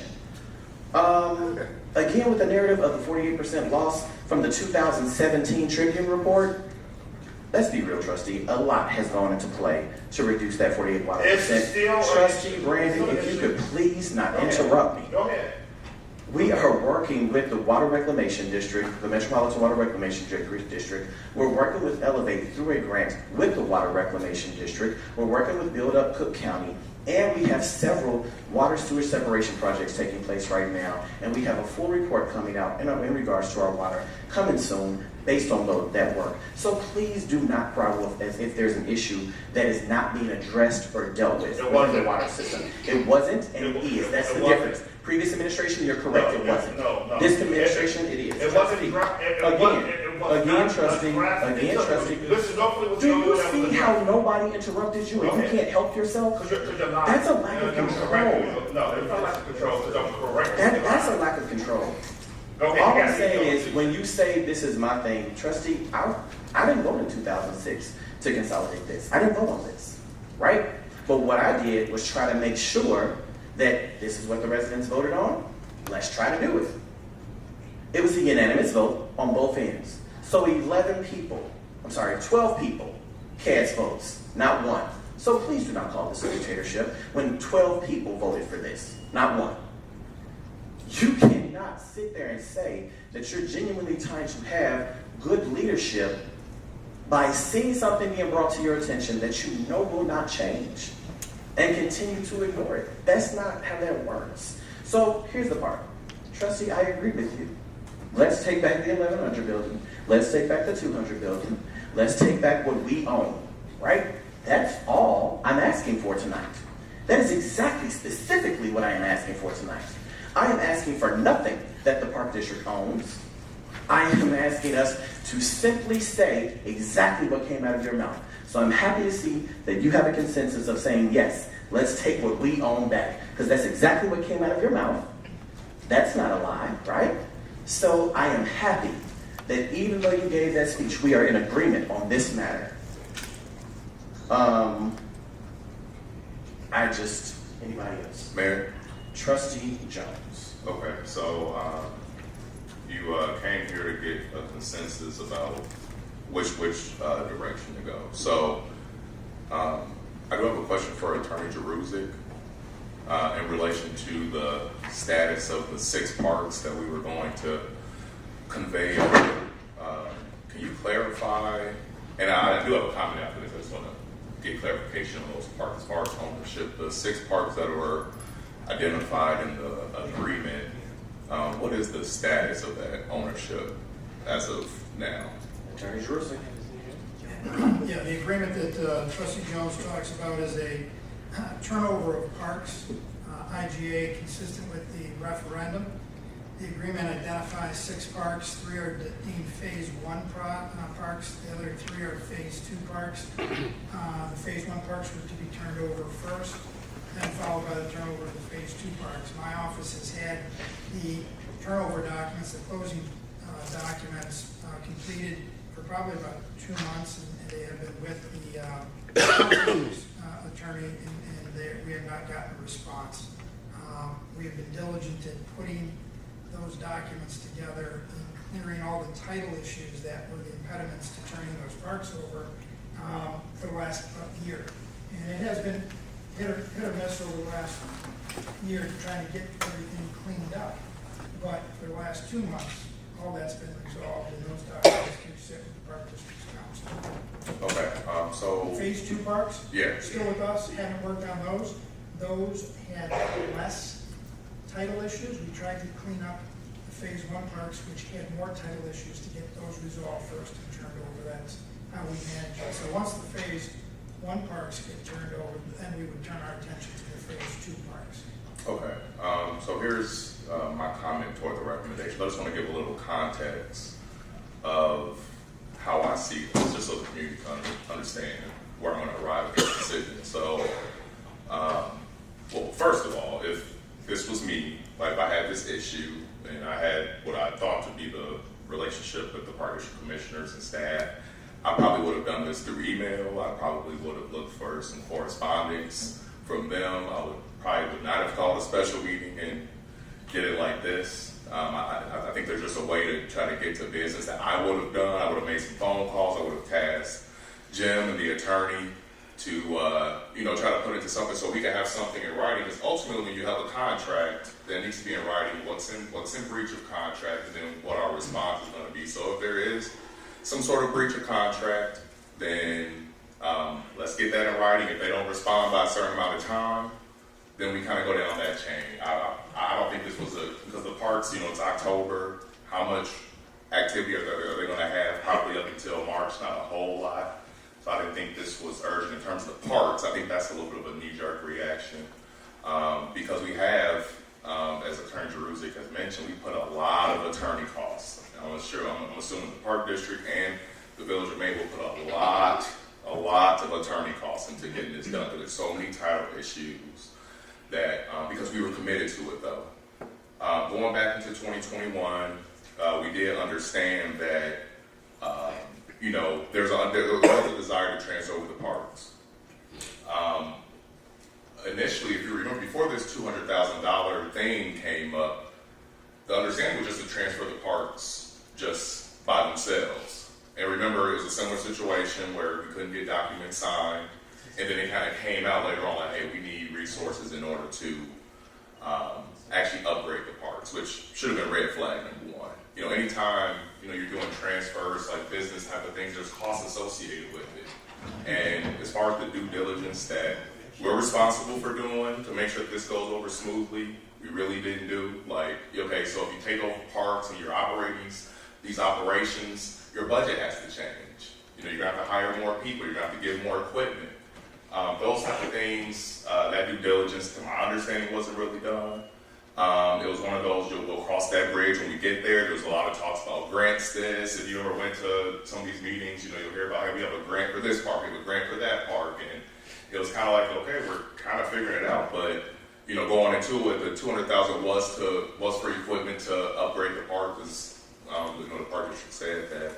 Again, with the narrative of the 48% loss from the 2017 Tribune report, let's be real, Trustee, a lot has gone into play to reduce that 48%. It's still Trustee Brandon, if you could please not interrupt me. Go ahead. We are working with the Water Reclamation District, the Metropolitan Water Reclamation District. We're working with Elevate through a grant with the Water Reclamation District. We're working with Build Up Cook County. And we have several water sewer separation projects taking place right now. And we have a full report coming out in regards to our water coming soon based on that work. So please do not cry wolf as if there's an issue that is not being addressed or dealt with in the water system. It wasn't and it is. That's the difference. Previous administration, you're correct, it wasn't. No. This administration, it is. It wasn't. Again, Trustee. Listen, hopefully what Do you're you doing see was how nobody interrupted you and you can't help yourself? That's a lack of control. No, there's no lack of control. Don't correct. That's a lack of control. Go ahead. All I'm saying is, when you say this is my thing, Trustee, I didn't vote in 2006 to consolidate this. I didn't vote on this, right? But what I did was try to make sure that this is what the residents voted on. Let's try to do it. It was a unanimous vote on both ends. So 12 people cast votes, not one. So please do not call this a dictatorship when 12 people voted for this, not one. You cannot sit there and say that you're genuinely trying to have good leadership by seeing something being brought to your attention that you know will not change and continue to ignore it. That's not how that works. So here's the part. Trustee, I agree with you. Let's take back the 1100 building. Let's take back the 200 building. Let's take back what we own, right? That's all I'm asking for tonight. That is exactly, specifically what I am asking for tonight. I am asking for nothing that the Park District owns. I am asking us to simply say exactly what came out of your mouth. So I'm happy to see that you have a consensus of saying, yes, let's take what we own back. Because that's exactly what came out of your mouth. That's not a lie, right? So I am happy that even though you gave that speech, we are in agreement on this matter. Anybody else? Mayor? Trustee Jones. Okay, so you came here to get a consensus about which direction to go. So I do have a question for Attorney Jaruzik in relation to the status of the 6 parks that we were going to convey over. Can you clarify? And I do have a comment after this. I just want to get clarification on those parks as far as ownership. The 6 parks that were identified in the agreement, what is the status of that ownership as of now? Attorney Jaruzik. Yeah, the agreement that Trustee Jones talks about is a turnover of parks, IGA consistent with the referendum. The agreement identifies 6 parks, 3 are deemed Phase 1 parks, the other 3 are Phase 2 parks. The Phase 1 parks were to be turned over first, then followed by the turnover of the Phase 2 parks. My office has had the turnover documents, the closing documents completed for probably about 2 months, and they have been with the attorney, and we have not gotten a response. We have been diligent in putting those documents together and clearing all the title issues that were the impediments to turning those parks over for the last year. And it has been hit or miss over the last year trying to get everything cleaned up. But for the last 2 months, all that's been resolved, and those documents can sit with the Park District's council. Okay, so. Phase 2 parks? Yeah. Still with us, haven't worked on those. Those had less title issues. We tried to clean up the Phase 1 parks, which had more title issues, to get those resolved first and turned over. That's how we manage it. So once the Phase 1 parks get turned over, then we would turn our attention to the Phase 2 parks. Okay, so here's my comment toward the recommendation. I just want to give a little context of how I see this, just so the community can understand where I'm going to arrive at this decision. So, well, first of all, if this was me, like if I had this issue and I had what I thought to be the relationship with the Park District commissioners and staff, I probably would have done this through email. I probably would have looked for some correspondence from them. I would not have called a special meeting and get it like this. I think there's just a way to try to get to business that I would have done. I would have made some phone calls. I would have tasked Jim and the attorney to try to put into something so we can have something in writing. Because ultimately, when you have a contract, that needs to be in writing what's in breach of contract, and then what our response is going to be. So if there is some sort of breach of contract, then let's get that in writing. If they don't respond by a certain amount of time, then we kind of go down that chain. I don't think this was because the parks, it's October. How much activity are they going to have? Probably up until March, not a whole lot. So I didn't think this was urgent in terms of the parks. I think that's a little bit of a knee-jerk reaction because we have, as Attorney Jaruzik has mentioned, we put a lot of attorney costs. I'm assuming the Park District and the Village of Maywood put a lot of attorney costs into getting this done. There's so many title issues that because we were committed to it though. Going back into 2021, we did understand that there was a desire to transfer over the parks. Initially, if you remember, before this $200,000 thing came up, the understanding was just to transfer the parks just by themselves. And remember, it was a similar situation where we couldn't get documents signed, and then it kind of came out later on like, hey, we need resources in order to actually upgrade the parks, which should have been red flag number one. Anytime you're doing transfers like business type of things, there's costs associated with it. And as far as the due diligence that we're responsible for doing to make sure that this goes over smoothly, we really didn't do. Like, okay, so if you take over parks and you're operating these operations, your budget has to change. You're gonna have to hire more people. You're gonna have to give more equipment. Those type of things, that due diligence, to my understanding, wasn't really done. It was one of those, we'll cross that bridge when we get there. There's a lot of talks about grants this. If you ever went to some of these meetings, you'll hear about, hey, we have a grant for this park, we have a grant for that park. And it was kind of like, okay, we're kind of figuring it out. But, going into it, the $200,000 was for equipment to upgrade the park because, the Park District said that,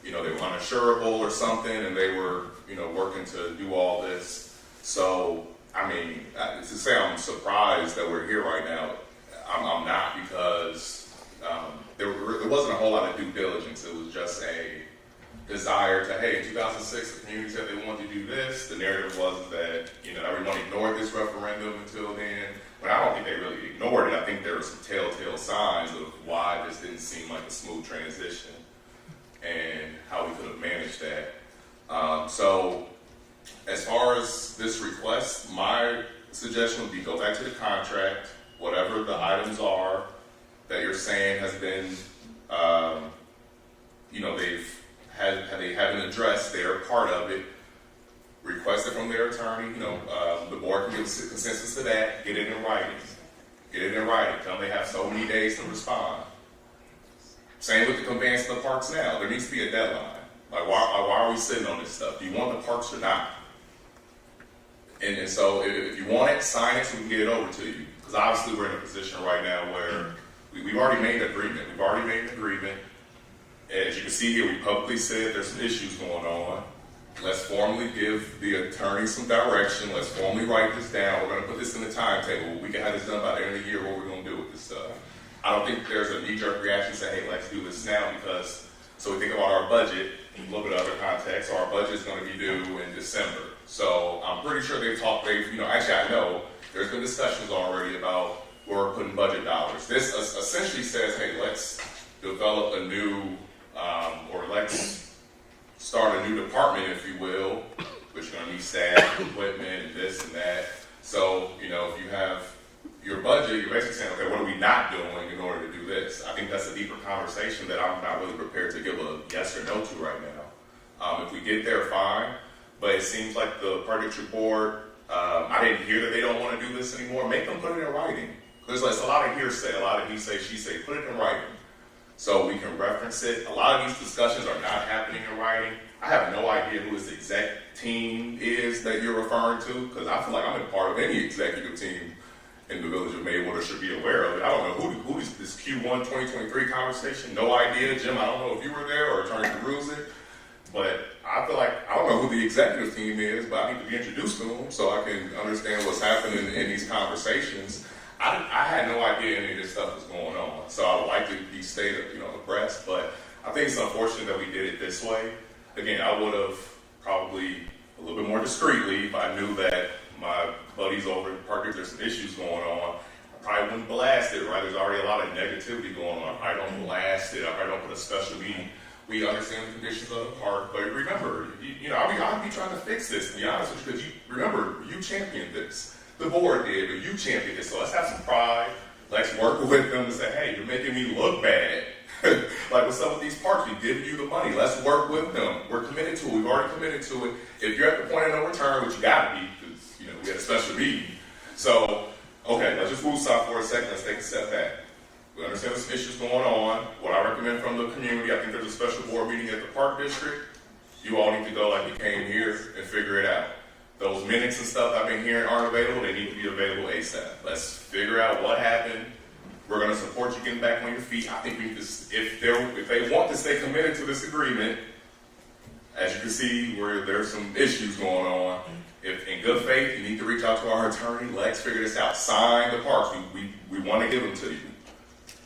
they were uninsurable or something, and they were, working to do all this. So, to say I'm surprised that we're here right now, I'm not, because there wasn't a whole lot of due diligence. It was just a desire to, hey, in 2006, the community said they wanted to do this. The narrative was that, everyone ignored this referendum until then. But I don't think they really ignored it. I think there were some telltale signs of why this didn't seem like a smooth transition and how we could have managed that. So as far as this request, my suggestion would be go back to the contract, whatever the items are that you're saying has been, they haven't addressed, they're part of it. Request it from their attorney. The board can give a consensus to that. Get it in writing. get it in writing, tell them they have so many days to respond. Same with the conveyance of the parks now. There needs to be a deadline. Like, why are we sitting on this stuff? Do you want the parks or not? And so if you want it, sign it so we can get it over to you. Because obviously we're in a position right now where we've already made an agreement. We've already made an agreement. As you can see here, we publicly said there's some issues going on. Let's formally give the attorney some direction. Let's formally write this down. We're going to put this in the timetable. We can have this done by the end of the year. What we're going to do with this stuff. I don't think there's a knee-jerk reaction to say, hey, let's do this now because, so we think about our budget, a little bit of other context, so our budget is going to be due in December. So I'm pretty sure actually I know there's been discussions already about where we're putting budget dollars. This essentially says, hey, let's develop a new, or let's start a new department, if you will, which is going to need staff, equipment, and this and that. So, if you have your budget, you're basically saying, okay, what are we not doing in order to do this? I think that's a deeper conversation that I'm not really prepared to give a yes or no to right now. If we get there, fine. But it seems like the park district board, I didn't hear that they don't want to do this anymore. Make them put it in writing. There's a lot of hearsay, a lot of he say, she say. Put it in writing so we can reference it. A lot of these discussions are not happening in writing. I have no idea who this exec team is that you're referring to because I feel like I'm a part of any executive team in the village of Maywood or should be aware of it. I don't know who is this Q1 2023 conversation. No idea. Jim, I don't know if you were there or Attorney Peruzzi. But I feel like I don't know who the executive team is, but I need to be introduced to them so I can understand what's happening in these conversations. I had no idea any of this stuff was going on, so I would like to be stayed abreast. But I think it's unfortunate that we did it this way. Again, I would have probably a little bit more discreetly if I knew that my buddies over at Parker, there's some issues going on. I probably wouldn't blast it, right? There's already a lot of negativity going on. I don't blast it. I probably don't put a special meeting. We understand the conditions of the park, but remember, I'll be trying to fix this, to be honest with you, because you championed this. The board did, but you championed this. So let's have some pride. Let's work with them and say, hey, you're making me look bad. Like with some of these parks, we give you the money. Let's work with them. We're committed to it. We've already committed to it. If you're at the point of no return, which you got to be, because we had a special meeting. So, okay, let's just move south for a second. Let's take a step back. We understand there's some issues going on. What I recommend from the community, I think there's a special board meeting at the park district. You all need to go like you came here and figure it out. Those minutes and stuff I've been hearing aren't available. They need to be available ASAP. Let's figure out what happened. We're going to support you getting back on your feet. I think we need to, if they want to stay committed to this agreement, as you can see where there's some issues going on, if in good faith, you need to reach out to our attorney. Let's figure this out. Sign the parks. We want to give them to you.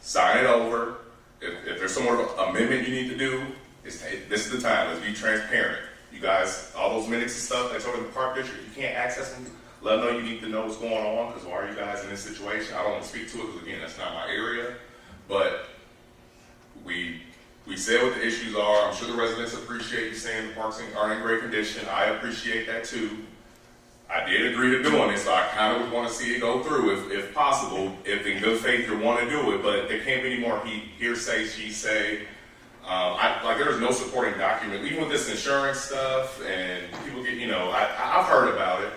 Sign it over. If there's some sort of amendment you need to do, this is the time. Let's be transparent. You guys, all those minutes and stuff that's over in the park district, you can't access them. Let them know you need to know what's going on, because why are you guys in this situation? I don't want to speak to it, because again, that's not my area. But we said what the issues are. I'm sure the residents appreciate you saying the parks aren't in great condition. I appreciate that too. I did agree to doing it, so I kind of would want to see it go through if possible, if in good faith you want to do it. But there can't be any more hearsay, she say. There's no supporting document, even with this insurance stuff, and people get, I've heard about it.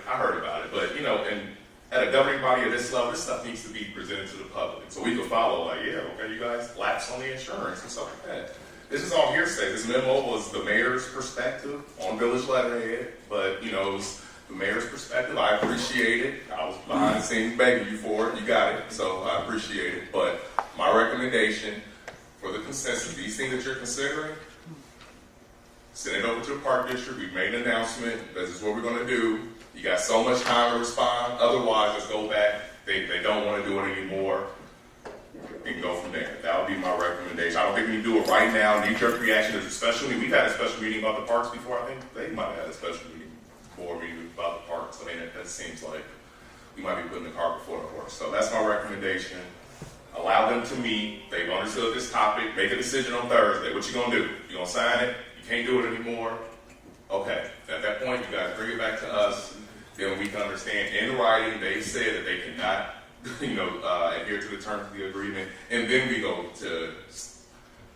But, and at a governing body of this level, this stuff needs to be presented to the public. So we can follow, you guys lapse on the insurance and stuff like that. This is all hearsay. This memo was the mayor's perspective on village letterhead, but, it was the mayor's perspective. I appreciate it. I was behind the scenes begging you for it. You got it, so I appreciate it. But my recommendation for the consensus, these things that you're considering, send it over to the park district. We've made an announcement. This is what we're going to do. You got so much time to respond. Otherwise, let's go back. They don't want to do it anymore. We can go from there. That would be my recommendation. I don't think we can do it right now. Knee-jerk reaction is especially. We've had a special meeting about the parks before. I think they might have had a special meeting, board meeting about the parks. I mean, that seems like we might be putting the cart before the horse. So that's my recommendation. Allow them to meet. They've understood this topic. Make a decision on Thursday. What you gonna do? You gonna sign it? You can't do it anymore. Okay. At that point, you guys bring it back to us. Then we can understand in writing. They said that they cannot, adhere to the terms of the agreement. And then we go to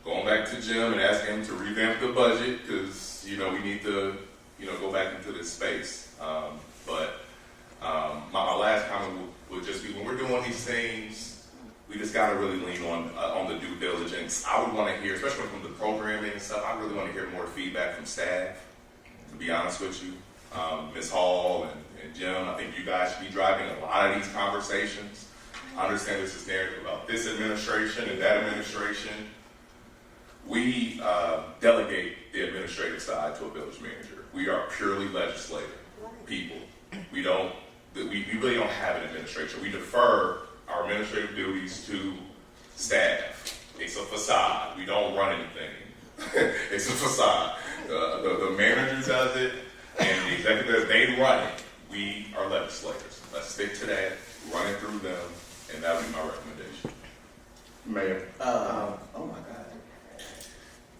going back to Jim and ask him to revamp the budget because we need to go back into this space. My last comment would just be when we're doing these things. we just got to really lean on the due diligence. I would want to hear, especially when it comes to programming and stuff, I really want to hear more feedback from staff, to be honest with you. Ms. Hall and Jim, I think you guys should be driving a lot of these conversations. I understand this is narrative about this administration and that administration. We delegate the administrative side to a village manager. We are purely legislative people. We really don't have an administration. We defer our administrative duties to staff. It's a facade. We don't run anything. It's a facade. The manager does it, and the executives, they run it. We are legislators. Let's stick to that, run it through them, and that would be my recommendation. Mayor. Oh my God.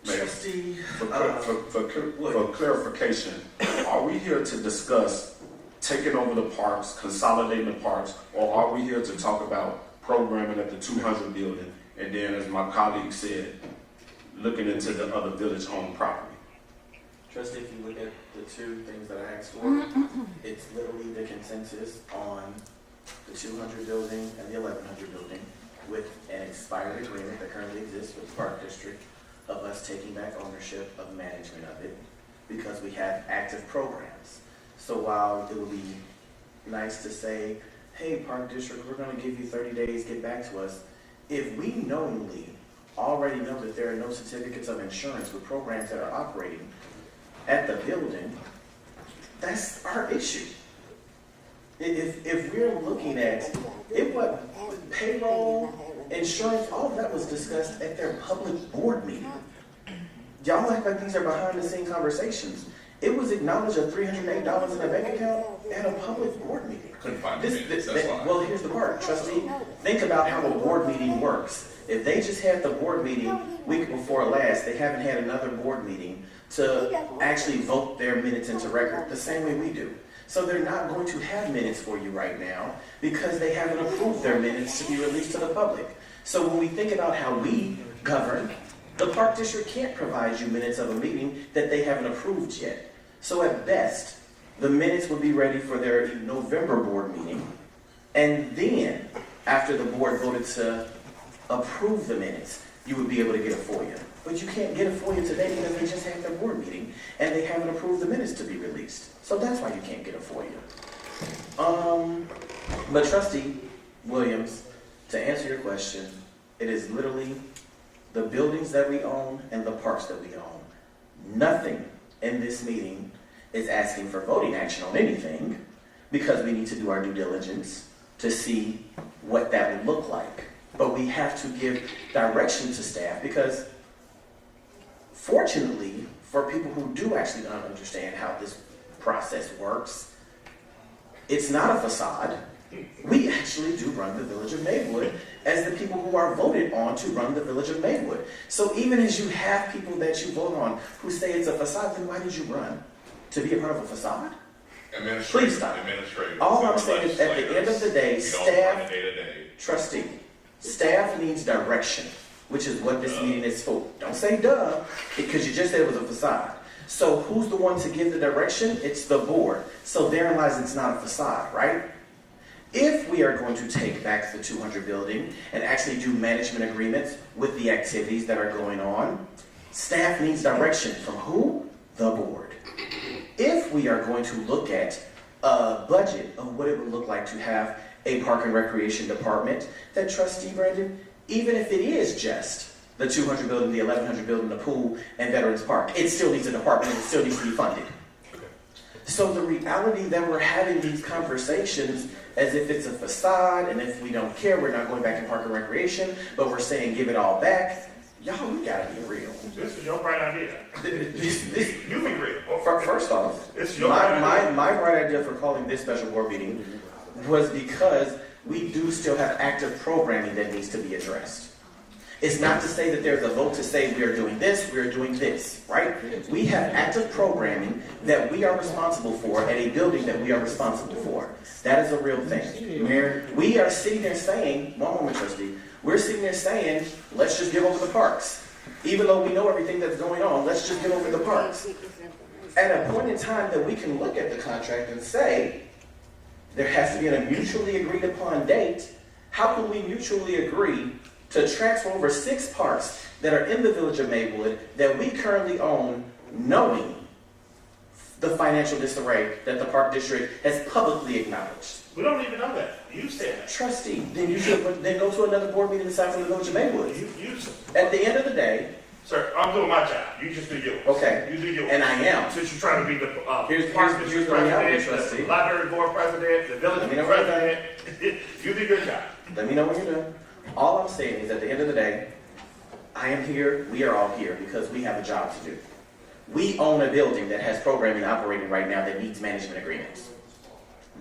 Mayor, Trustee, for clarification, are we here to discuss taking over the parks, consolidating the parks, or are we here to talk about programming at the 200 building, and then, as my colleague said, looking into the other village-owned property? Trustee, if you look at the two things that I asked for, it's literally the consensus on the 200 building and the 1100 building with an expired agreement that currently exists with the Park District of us taking back ownership of management of it because we have active programs. So while it would be nice to say, hey, Park District, we're going to give you 30 days, get back to us, if we knowingly already know that there are no certificates of insurance with programs that are operating at the building, that's our issue. If we're looking at it, what payroll, insurance, all of that was discussed at their public board meeting. Y'all act like these are behind the scene conversations. It was acknowledged of $308 in a bank account at a public board meeting. Couldn't find the minutes, that's why. Well, here's the part, trustee. Think about how a board meeting works. If they just had the board meeting week before last, they haven't had another board meeting to actually vote their minutes into record the same way we do. So they're not going to have minutes for you right now because they haven't approved their minutes to be released to the public. So when we think about how we govern, the Park District can't provide you minutes of a meeting that they haven't approved yet. So at best, the minutes would be ready for their November board meeting. And then, after the board voted to approve the minutes, you would be able to get a FOIA. But you can't get a FOIA today because they just had their board meeting and they haven't approved the minutes to be released. So that's why you can't get a FOIA. But Trustee Williams, to answer your question, it is literally the buildings that we own and the parks that we own. Nothing in this meeting is asking for voting action on anything because we need to do our due diligence to see what that would look like. But we have to give direction to staff because fortunately, for people who do actually not understand how this process works, it's not a facade. We actually do run the Village of Maywood as the people who are voted on to run the Village of Maywood. So even as you have people that you vote on who say it's a facade, then why did you run? To be a part of a facade? Please stop. All I'm saying is at the end of the day, staff, trustee, staff needs direction, which is what this meeting is for. Don't say duh, because you just said it was a facade. So who's the one to give the direction? It's the board. So therein lies it's not a facade, right? If we are going to take back the 200 building and actually do management agreements with the activities that are going on, staff needs direction from who? The board. If we are going to look at a budget of what it would look like to have a park and recreation department, that Trustee Brandon, even if it is just the 200 building, the 1100 building, the pool, and Veterans Park, it still needs a department and it still needs to be funded. So the reality that we're having these conversations as if it's a facade, and if we don't care, we're not going back in park and recreation, but we're saying give it all back. Y'all, we gotta be real. This is your bright idea. You be real. First off, It's your my bright idea for calling this special board meeting was because we do still have active programming that needs to be addressed. It's not to say that there's a vote to say we are doing this, we are doing this, right? We have active programming that we are responsible for at a building that we are responsible for. That is a real thing. Mayor, we are sitting there saying, one moment, trustee, we're sitting there saying, let's just give over the parks. Even though we know everything that's going on, let's just give over the parks. At a point in time that we can look at the contract and say, there has to be a mutually agreed upon date How can we mutually agree to transfer over 6 parks that are in the village of Maywood that we currently own, knowing the financial disarray that the park district has publicly acknowledged? We don't even know that. You said that. Trustee, then you should then go to another board meeting aside from the village of Maywood. You At the end of the day, sir, I'm doing my job. You just do yours. okay, You do yours. and I am. Since you're trying to be the Here's park the district reality, president, trustee. the library board president, the village Let me know when you're president, you do your job. Let me know when you're done. All I'm saying is at the end of the day, I am here, we are all here because we have a job to do. We own a building that has programming operating right now that needs management agreements.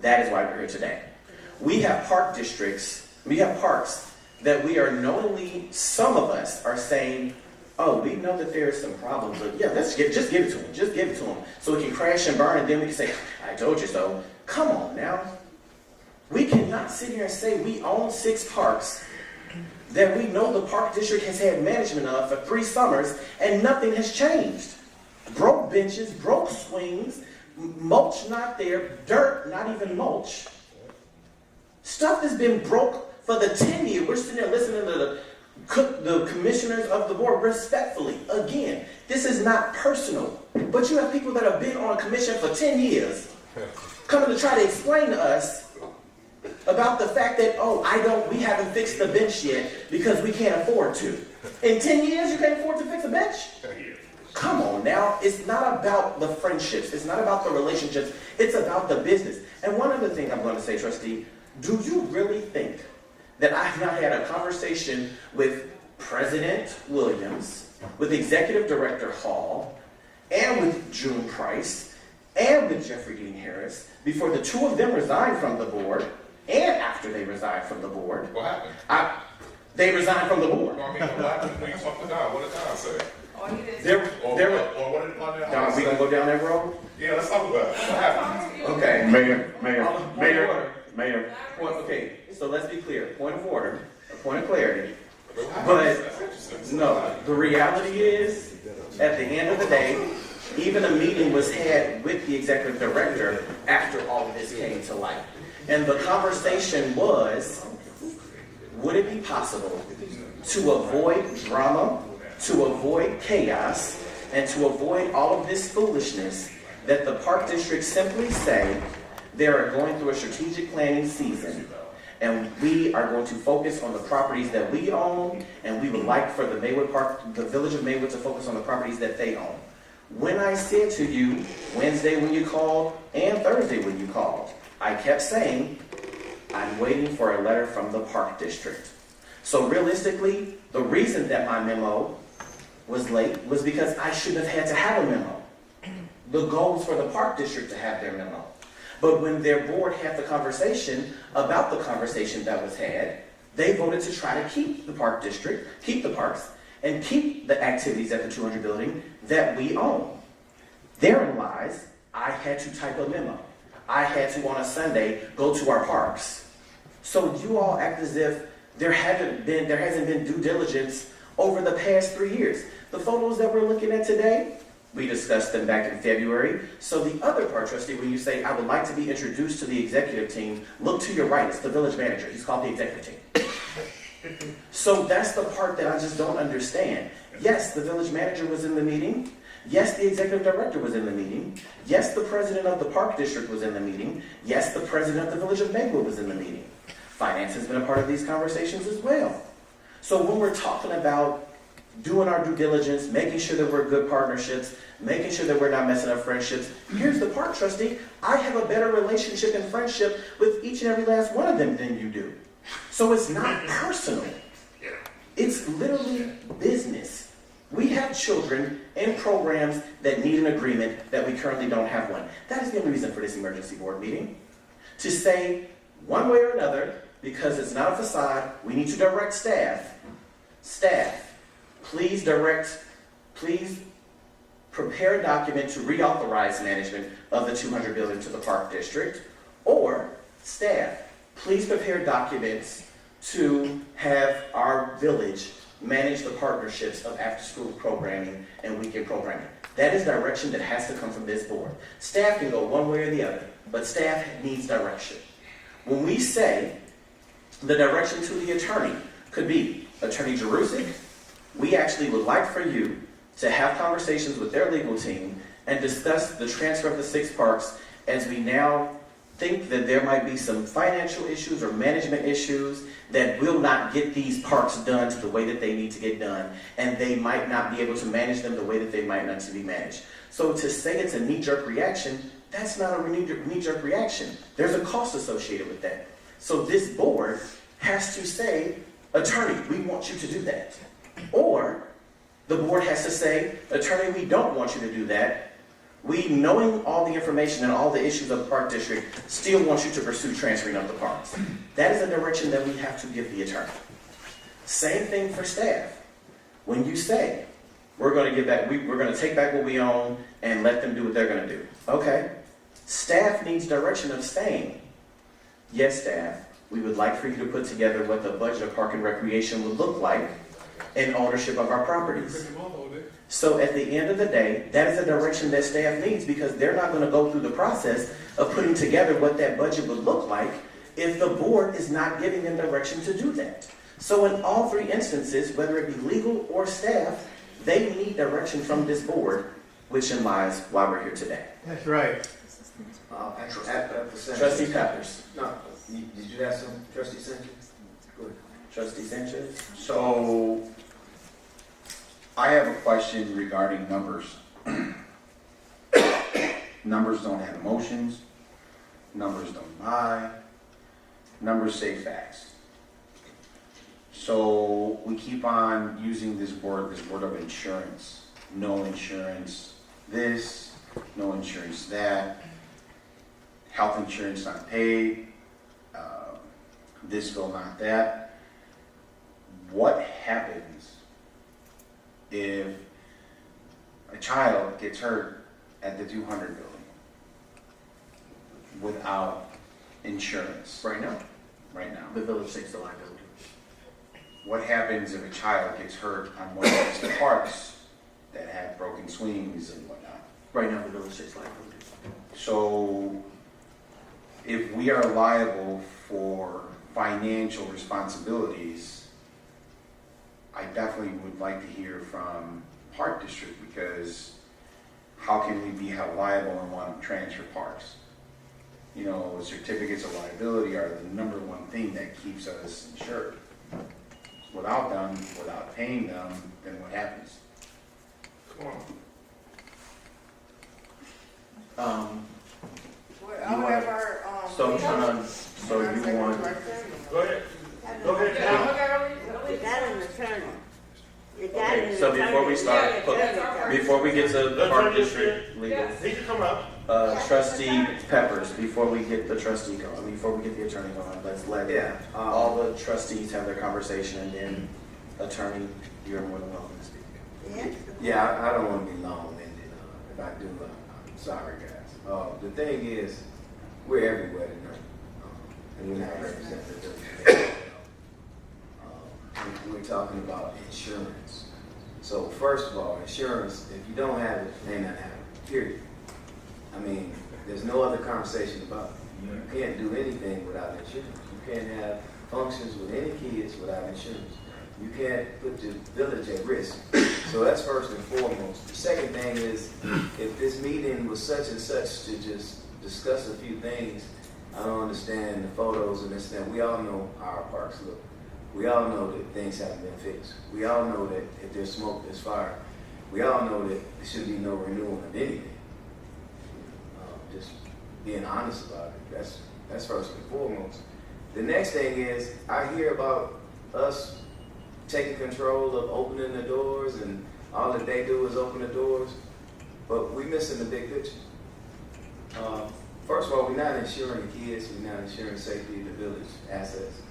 That is why we're here today. We have park districts, we have parks that we are knowingly, some of us are saying, oh, we know that there's some problems, but yeah, just give it to them. Just give it to them so it can crash and burn, and then we can say, I told you so. Come on now. We cannot sit here and say we own 6 parks that we know the park district has had management of for 3 summers and nothing has changed. Broke benches, broke swings, mulch not there, dirt, not even mulch. Stuff that's been broke for the 10 years. We're sitting there listening to the commissioners of the board respectfully. Again, this is not personal, but you have people that have been on a commission for 10 years coming to try to explain to us about the fact that, we haven't fixed the bench yet because we can't afford to. In 10 years, you can't afford to fix a bench? Come on now. It's not about the friendships. It's not about the relationships. It's about the business. And one other thing I'm going to say, trustee, do you really think that I've not had a conversation with President Williams, with Executive Director Hall, and with June Price, and with Jeffrey Dean Harris, before the 2 of them resigned from the board, and after they resigned from the board? What happened? They resigned from the board. What happened when you talked to Don? What did Don say? All he did. There Or what did Don, we can go down that road? Yeah, let's talk about it. What happened? Okay. Mayor. Okay, so let's be clear. Point of order, a point of clarity. But No, the reality is, at the end of the day, even a meeting was had with the executive director after all of this came to light. And the conversation was, would it be possible to avoid drama, to avoid chaos, and to avoid all of this foolishness that the park district simply say they are going through a strategic planning season, and we are going to focus on the properties that we own, and we would like for the Maywood Park, the village of Maywood, to focus on the properties that they own. When I said to you Wednesday when you called and Thursday when you called, I kept saying, I'm waiting for a letter from the park district. So realistically, the reason that my memo was late was because I shouldn't have had to have a memo. The goal was for the park district to have their memo. But when their board had the conversation about the conversation that was had, they voted to try to keep the park district, keep the parks, and keep the activities at the 200 building that we own. Therein lies, I had to type a memo. I had to, on a Sunday, go to our parks. So you all act as if there hasn't been due diligence over the past 3 years. The photos that we're looking at today, we discussed them back in February. So the other part, trustee, when you say, I would like to be introduced to the executive team, look to your right, it's the village manager. He's called the executive team. So that's the part that I just don't understand. Yes, the village manager was in the meeting. Yes, the executive director was in the meeting. Yes, the president of the park district was in the meeting. Yes, the president of the village of Maywood was in the meeting. Finance has been a part of these conversations as well. So when we're talking about doing our due diligence, making sure that we're good partnerships, making sure that we're not messing up friendships, here's the part, trustee. I have a better relationship and friendship with each and every last one of them than you do. So it's not personal. It's literally business. We have children in programs that need an agreement that we currently don't have one. That is the only reason for this emergency board meeting. To say one way or another, because it's not a facade, we need to direct staff. Staff, please prepare a document to reauthorize management of the 200 building to the park district. Or staff, please prepare documents to have our village manage the partnerships of after-school programming and weekend programming. That is direction that has to come from this board. Staff can go one way or the other, but staff needs direction. When we say The direction to the attorney could be, Attorney Jerusik, we actually would like for you to have conversations with their legal team and discuss the transfer of the 6 parks as we now think that there might be some financial issues or management issues that will not get these parks done to the way that they need to get done, and they might not be able to manage them the way that they might not to be managed. So to say it's a knee-jerk reaction, that's not a knee-jerk reaction. There's a cost associated with that. So this board has to say, attorney, we want you to do that. Or the board has to say, attorney, we don't want you to do that. We, knowing all the information and all the issues of the park district, still want you to pursue transferring of the parks. That is a direction that we have to give the attorney. Same thing for staff. When you say, we're going to give back, we're going to take back what we own and let them do what they're going to do. Okay. Staff needs direction of saying, yes, staff, we would like for you to put together what the budget of park and recreation would look like in ownership of our properties. So at the end of the day, that is a direction that staff needs, because they're not going to go through the process of putting together what that budget would look like if the board is not giving them direction to do that. So in all 3 instances, whether it be legal or staff, they need direction from this board, which lies why we're here today. That's right. Trustee Peppers. No, did you have some, Trustee Sanchez? Go ahead. Trustee Sanchez. So, I have a question regarding numbers. Numbers don't have emotions. Numbers don't lie. Numbers say facts. So, we keep on using this word of insurance. No insurance this, no insurance that. Health insurance not paid. This bill not that. What happens if a child gets hurt at the 200 building without insurance? Right now, The village takes the liability. What happens if a child gets hurt on one of these parks that have broken swings and whatnot? Right now, the village takes liability. So, if we are liable for financial responsibilities, I definitely would like to hear from Park District, because how can we be held liable and want to transfer parks? You know, certificates of liability are the number one thing that keeps us insured. Without them, without paying them, then what happens? Come on. I'll have our, So you want, Go ahead. Go ahead. you got an attorney. You got okay, an so attorney. before we start, before we get to the Park District legal, He can come up. Trustee Peppers, before we get the trustee going, before we get the attorney going, let's let all the trustees have their conversation, and then attorney, you're more than welcome to speak. Yes. Yeah, I don't want to be long-winded. If I do, I'm sorry, guys. The thing is, we're everywhere tonight, and we're not representative. We're talking about insurance. So first of all, insurance, if you don't have it, may not have it, period. I mean, there's no other conversation about it. You can't do anything without insurance. You can't have functions with any kids without insurance. You can't put the village at risk. So that's first and foremost. The second thing is, if this meeting was such and such to just discuss a few things, I don't understand the photos and this and that. We all know how our parks look. We all know that things haven't been fixed. We all know that if there's smoke, there's fire. We all know that there should be no renewal of anything. Just being honest about it. That's first and foremost. The next thing is, I hear about us taking control of opening the doors, and all that they do is open the doors, but we're missing the big picture. First of all, we're not insuring the kids, we're not insuring safety of the village assets.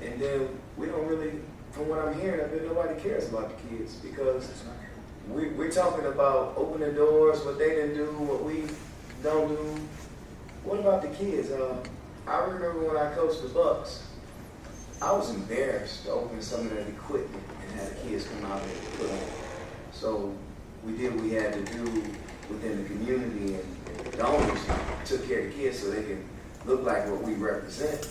And then we don't really, from what I'm hearing, I bet nobody cares about the kids, because we're talking about opening doors, what they didn't do, what we don't do. What about the kids? I remember when I coached the Bucks, I was embarrassed to open some of that equipment and have the kids come out there and put on. So we did what we had to do within the community, and the donors took care of the kids so they can look like what we represent.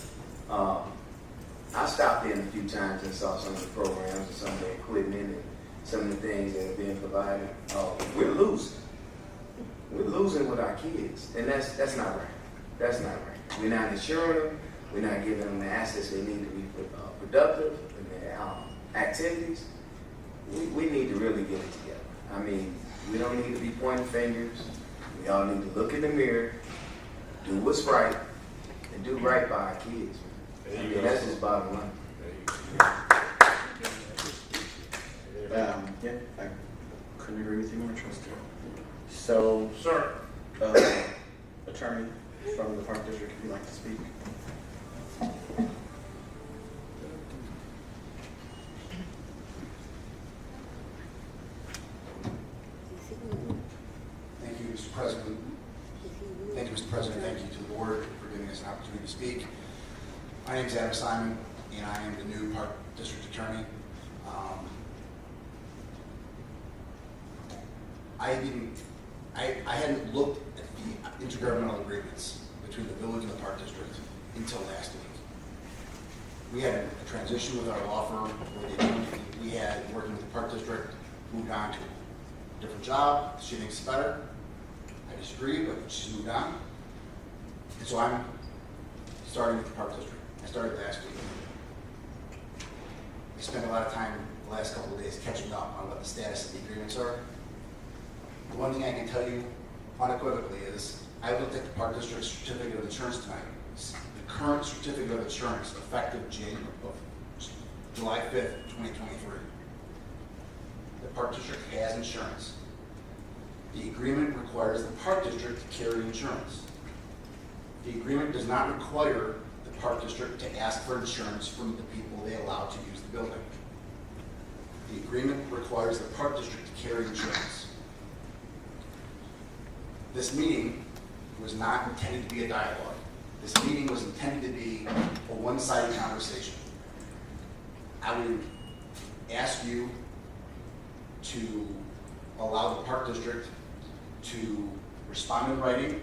I stopped in a few times and saw some of the programs and some of the equipment and some of the things that are being provided. We're losing. We're losing with our kids, and that's not right. That's not right. We're not insuring them. We're not giving them the assets they need to be productive in their activities. We need to really get it together. I mean, we don't need to be pointing fingers. We all need to look in the mirror, do what's right, and do right by our kids. I mean, that's just bottom line. Yeah, I couldn't agree with you more, Trustee. So, Sir. Attorney from the Park District, if you'd like to speak. Thank you, Mr. President. Thank you, Mr. President. Thank you to the board for giving us an opportunity to speak. My name is Adam Simon, and I am the new Park District Attorney. I hadn't looked at the intergovernmental agreements between the village and the Park District until last week. We had a transition with our law firm where the attorney we had working with the Park District moved on to a different job. She thinks it's better. I disagree, but she's moved on. And so I'm starting with the Park District. I started last week. I spent a lot of time the last couple of days catching up on what the status of the agreements are. The one thing I can tell you unequivocally is I looked at the Park District Certificate of Insurance tonight. The current Certificate of Insurance effective July 5th, 2023. The Park District has insurance. The agreement requires the Park District to carry insurance. The agreement does not require the Park District to ask for insurance from the people they allow to use the building. The agreement requires the Park District to carry insurance. This meeting was not intended to be a dialogue. This meeting was intended to be a one-sided conversation. I would ask you to allow the Park District to respond in writing,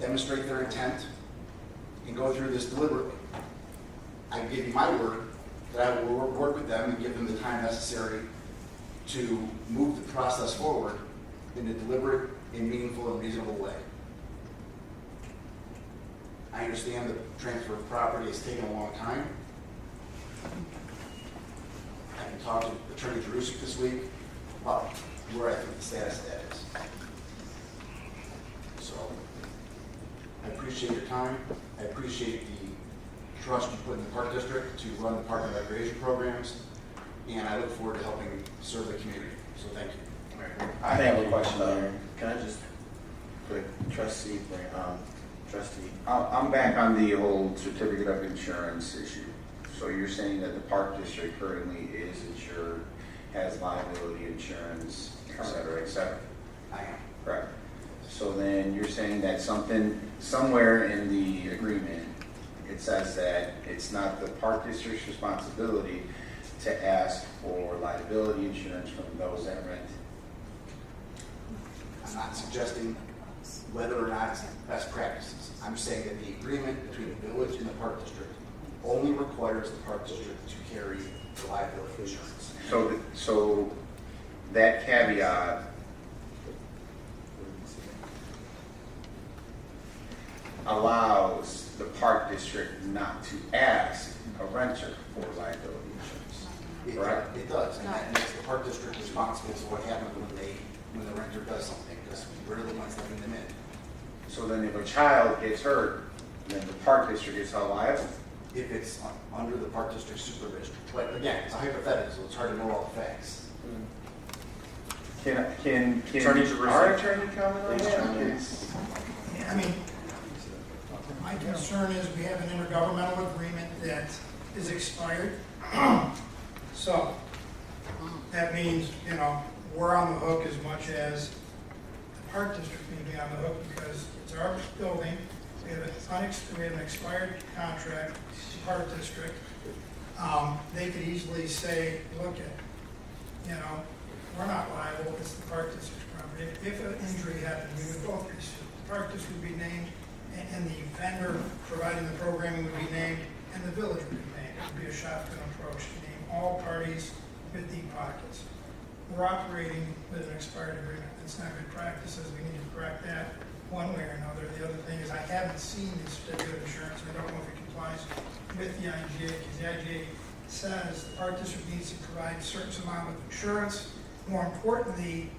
demonstrate their intent, and go through this deliberately. I give you my word that I will work with them and give them the time necessary to move the process forward in a deliberate and meaningful and reasonable way. I understand the transfer of property has taken a long time. I can talk to Attorney Jerusik this week about where I think the status of that is. So, I appreciate your time. I appreciate the trust you put in the Park District to run the park and recreation programs, and I look forward to helping serve the community. So thank you. I have a question there. Can I just put Trustee, I'm back on the whole certificate of insurance issue. So you're saying that the Park District currently is insured, has liability insurance, et cetera, et cetera? I am. Correct. So then you're saying that somewhere in the agreement, it says that it's not the Park District's responsibility to ask for liability insurance from those that rent. I'm not suggesting whether or not it's best practices. I'm saying that the agreement between the village and the Park District only requires the Park District to carry the liability insurance. So that caveat allows the Park District not to ask a renter for liability insurance. Correct? It does, and that makes the Park District responsible for what happens when the renter does something, because we're the ones letting them in. So then if a child gets hurt, then the Park District is held liable? If it's under the Park District supervision. But again, it's a hypothetical, so it's hard to know all the facts. Can Attorney Jerusik. our attorney comment on that? Yeah, I mean, my concern is we have an intergovernmental agreement that is expired. So that means, we're on the hook as much as the Park District may be on the hook because it's our building. We have an expired contract with the Park District. They could easily say, look, we're not liable, it's the Park District's property. If an injury happened, we would both be sued. The Park District would be named, and the vendor providing the programming would be named, and the village would name. It would be a shotgun approach to name all parties with deep pockets. We're operating with an expired agreement. It's not good practices. We need to correct that one way or another. The other thing is I haven't seen the certificate of insurance. I don't know if it complies with the IGA, because the IGA says the park district needs to provide a certain amount of insurance. More importantly,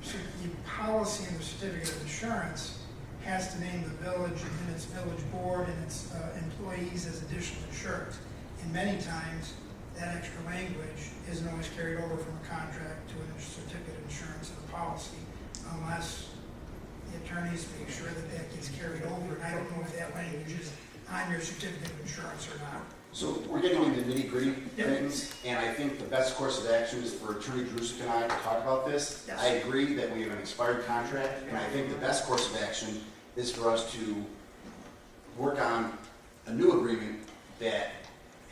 the policy and the certificate of insurance has to name the village and its village board and its employees as additional insurance. And many times, that extra language isn't always carried over from a contract to a certificate of insurance and a policy, unless the attorneys make sure that that gets carried over. And I don't know if that language is on your certificate of insurance or not. So we're getting into nitty-gritty things, and I think the best course of action is for Attorney Drusik and I to talk about this. Yes. I agree that we have an expired contract, and I think the best course of action is for us to work on a new agreement that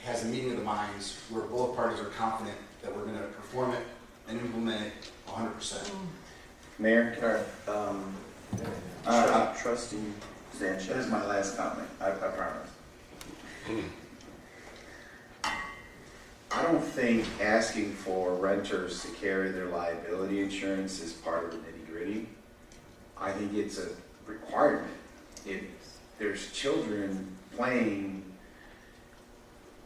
has a meeting of the minds where both parties are confident that we're going to perform it and implement it 100%. Mayor, Trustee Sanchez. that is my last comment, I promise. I don't think asking for renters to carry their liability insurance is part of the nitty-gritty. I think it's a requirement. If there's children playing,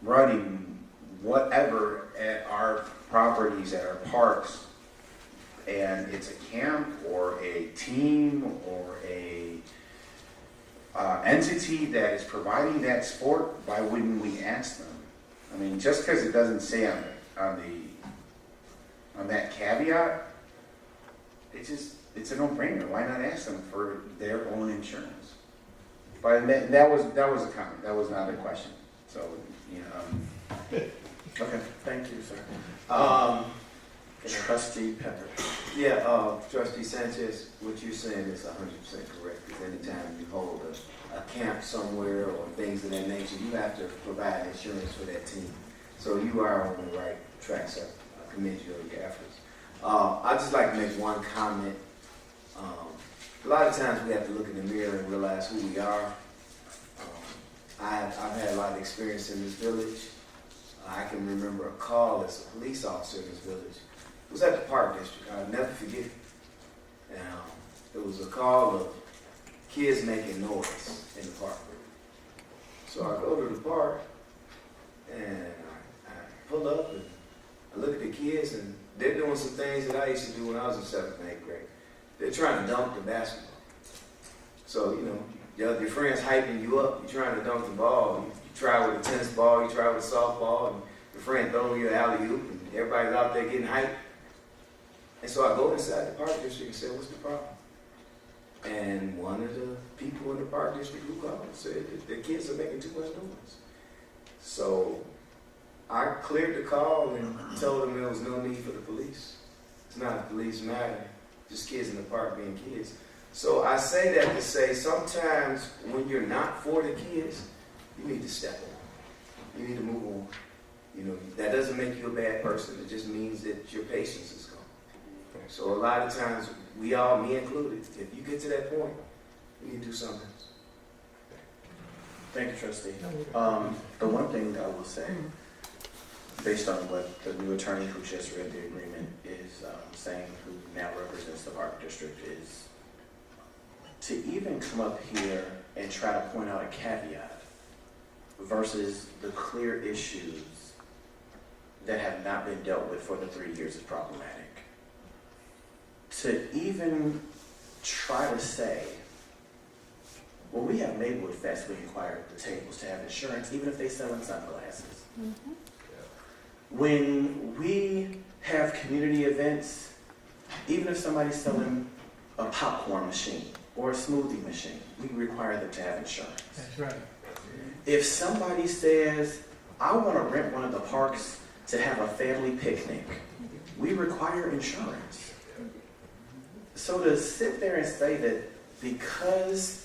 running, whatever at our properties, at our parks, and it's a camp or a team or a entity that is providing that sport, why wouldn't we ask them? I mean, just because it doesn't say on that caveat, it's a no-brainer. Why not ask them for their own insurance? But that was a comment. That was not a question. So, you know. Okay, thank you, sir. Trustee Pepper. Yeah, Trustee Sanchez, what you're saying is 100% correct. Because anytime you hold a camp somewhere or things of that nature, you have to provide insurance for that team. So you are on the right track, sir. I commend you on your efforts. I'd just like to make one comment. A lot of times we have to look in the mirror and realize who we are. I've had a lot of experience in this village. I can remember a call as a police officer in this village. It was at the park district. I'll never forget it. It was a call of kids making noise in the park. So I go to the park and I pull up and I look at the kids, and they're doing some things that I used to do when I was in 7th and 8th grade. They're trying to dunk the basketball. So, you know, your friend's hyping you up. You're trying to dunk the ball. You try with a tennis ball, you try with a softball, and your friend throwing you an alley-oop, and everybody's out there getting hyped. And so I go inside the park district and say, what's the problem? And one of the people in the park district who called said that the kids are making too much noise. So I cleared the call and told them there was no need for the police. It's not a police matter, just kids in the park being kids. So I say that to say sometimes when you're not for the kids, you need to step on. You need to move on. You know, that doesn't make you a bad person. It just means that your patience is gone. So a lot of times, we all, me included, if you get to that point, you need to do something else. Thank you, Trustee. The one thing that I will say, based on what the new attorney who just read the agreement is saying, who now represents the Park District, is to even come up here and try to point out a caveat versus the clear issues that have not been dealt with for the 3 years is problematic. To even try to say, well, we have Maywood Fest, we require the tables to have insurance, even if they sell in sunglasses. Mm-hmm. When we have community events, even if somebody's selling a popcorn machine or a smoothie machine, we require them to have insurance. That's right. If somebody says, I want to rent one of the parks to have a family picnic, we require insurance. So to sit there and say that because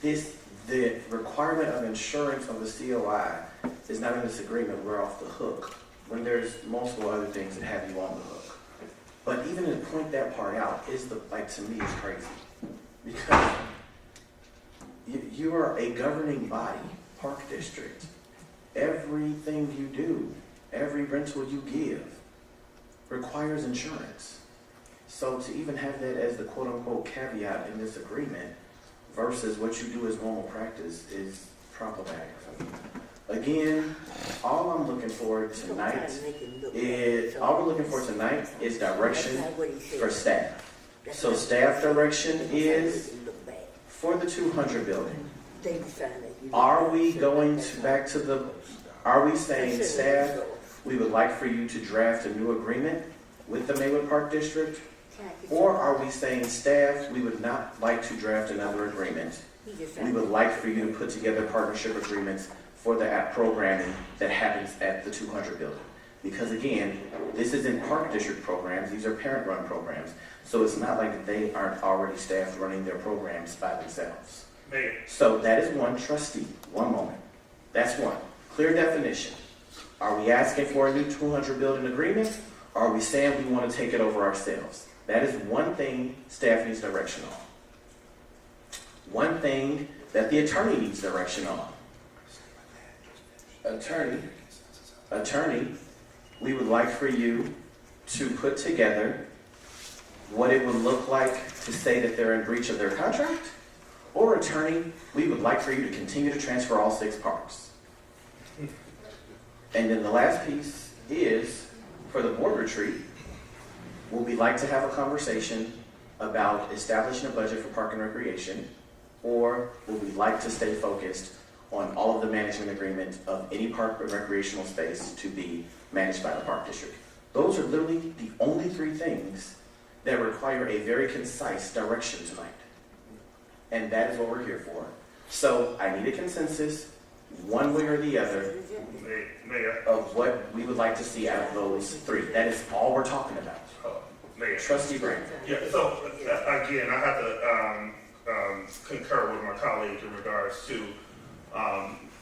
the requirement of insurance of the COI is not in this agreement, we're off the hook, when there's multiple other things that have you on the hook. But even to point that part out is to me, is crazy. Because you are a governing body, Park District, everything you do, every rental you give requires insurance. So to even have that as the quote-unquote caveat in this agreement versus what you do as normal practice is problematic for me. Again, all I'm looking for tonight is direction for staff. So staff direction is for the 200 building. Are we going to are we saying, staff, we would like for you to draft a new agreement with the Maywood Park District? Or are we saying, staff, we would not like to draft another agreement. We would like for you to put together partnership agreements for the app programming that happens at the 200 building. Because again, this isn't Park District programs, these are parent-run programs. So it's not like they aren't already staffed running their programs by themselves. Mayor. So that is one. Trustee, one moment. That's one. Clear definition. Are we asking for a new 200 building agreement? Or are we saying we want to take it over ourselves? That is one thing staff needs direction on. One thing that the attorney needs direction on. Attorney, we would like for you to put together what it would look like to say that they're in breach of their contract. Or attorney, we would like for you to continue to transfer all 6 parks. And then the last piece is, for the board retreat, would we like to have a conversation about establishing a budget for park and recreation, or would we like to stay focused on all of the management agreement of any park or recreational space to be managed by the park district? Those are literally the only 3 things that require a very concise direction tonight. And that is what we're here for. So I need a consensus, one way or the other, Mayor. of what we would like to see out of those 3. That is all we're talking about. Mayor. Trustee Grant. Yeah, so again, I have to concur with my colleague in regards to,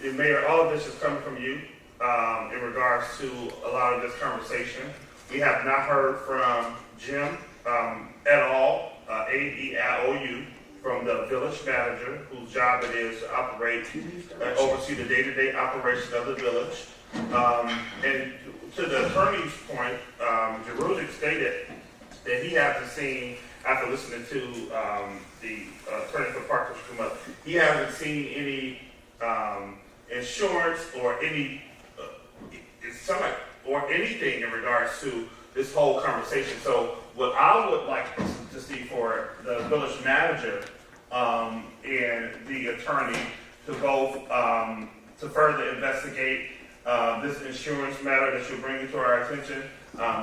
Mayor, all of this is coming from you in regards to a lot of this conversation. We have not heard from Jim at all, AEIOU, from the village manager, whose job it is to operate and oversee the day-to-day operation of the village. And to the attorney's point, Jerusalem stated that he hasn't seen, after listening to the attorney for Park District come up, he hasn't seen any insurance or any, or anything in regards to this whole conversation. So what I would like to see for the village manager and the attorney to both to further investigate this insurance matter that you're bringing to our attention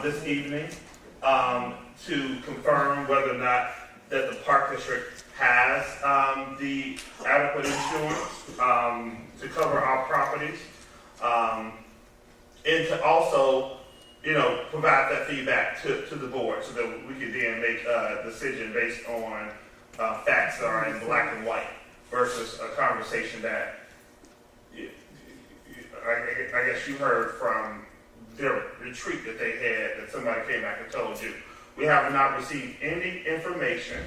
this evening, to confirm whether or not that the park district has the adequate insurance to cover our properties, and to also, provide that feedback to the board so that we can then make a decision based on facts that are in black and white versus a conversation that I guess you heard from their retreat that they had, that somebody came back and told you. We have not received any information,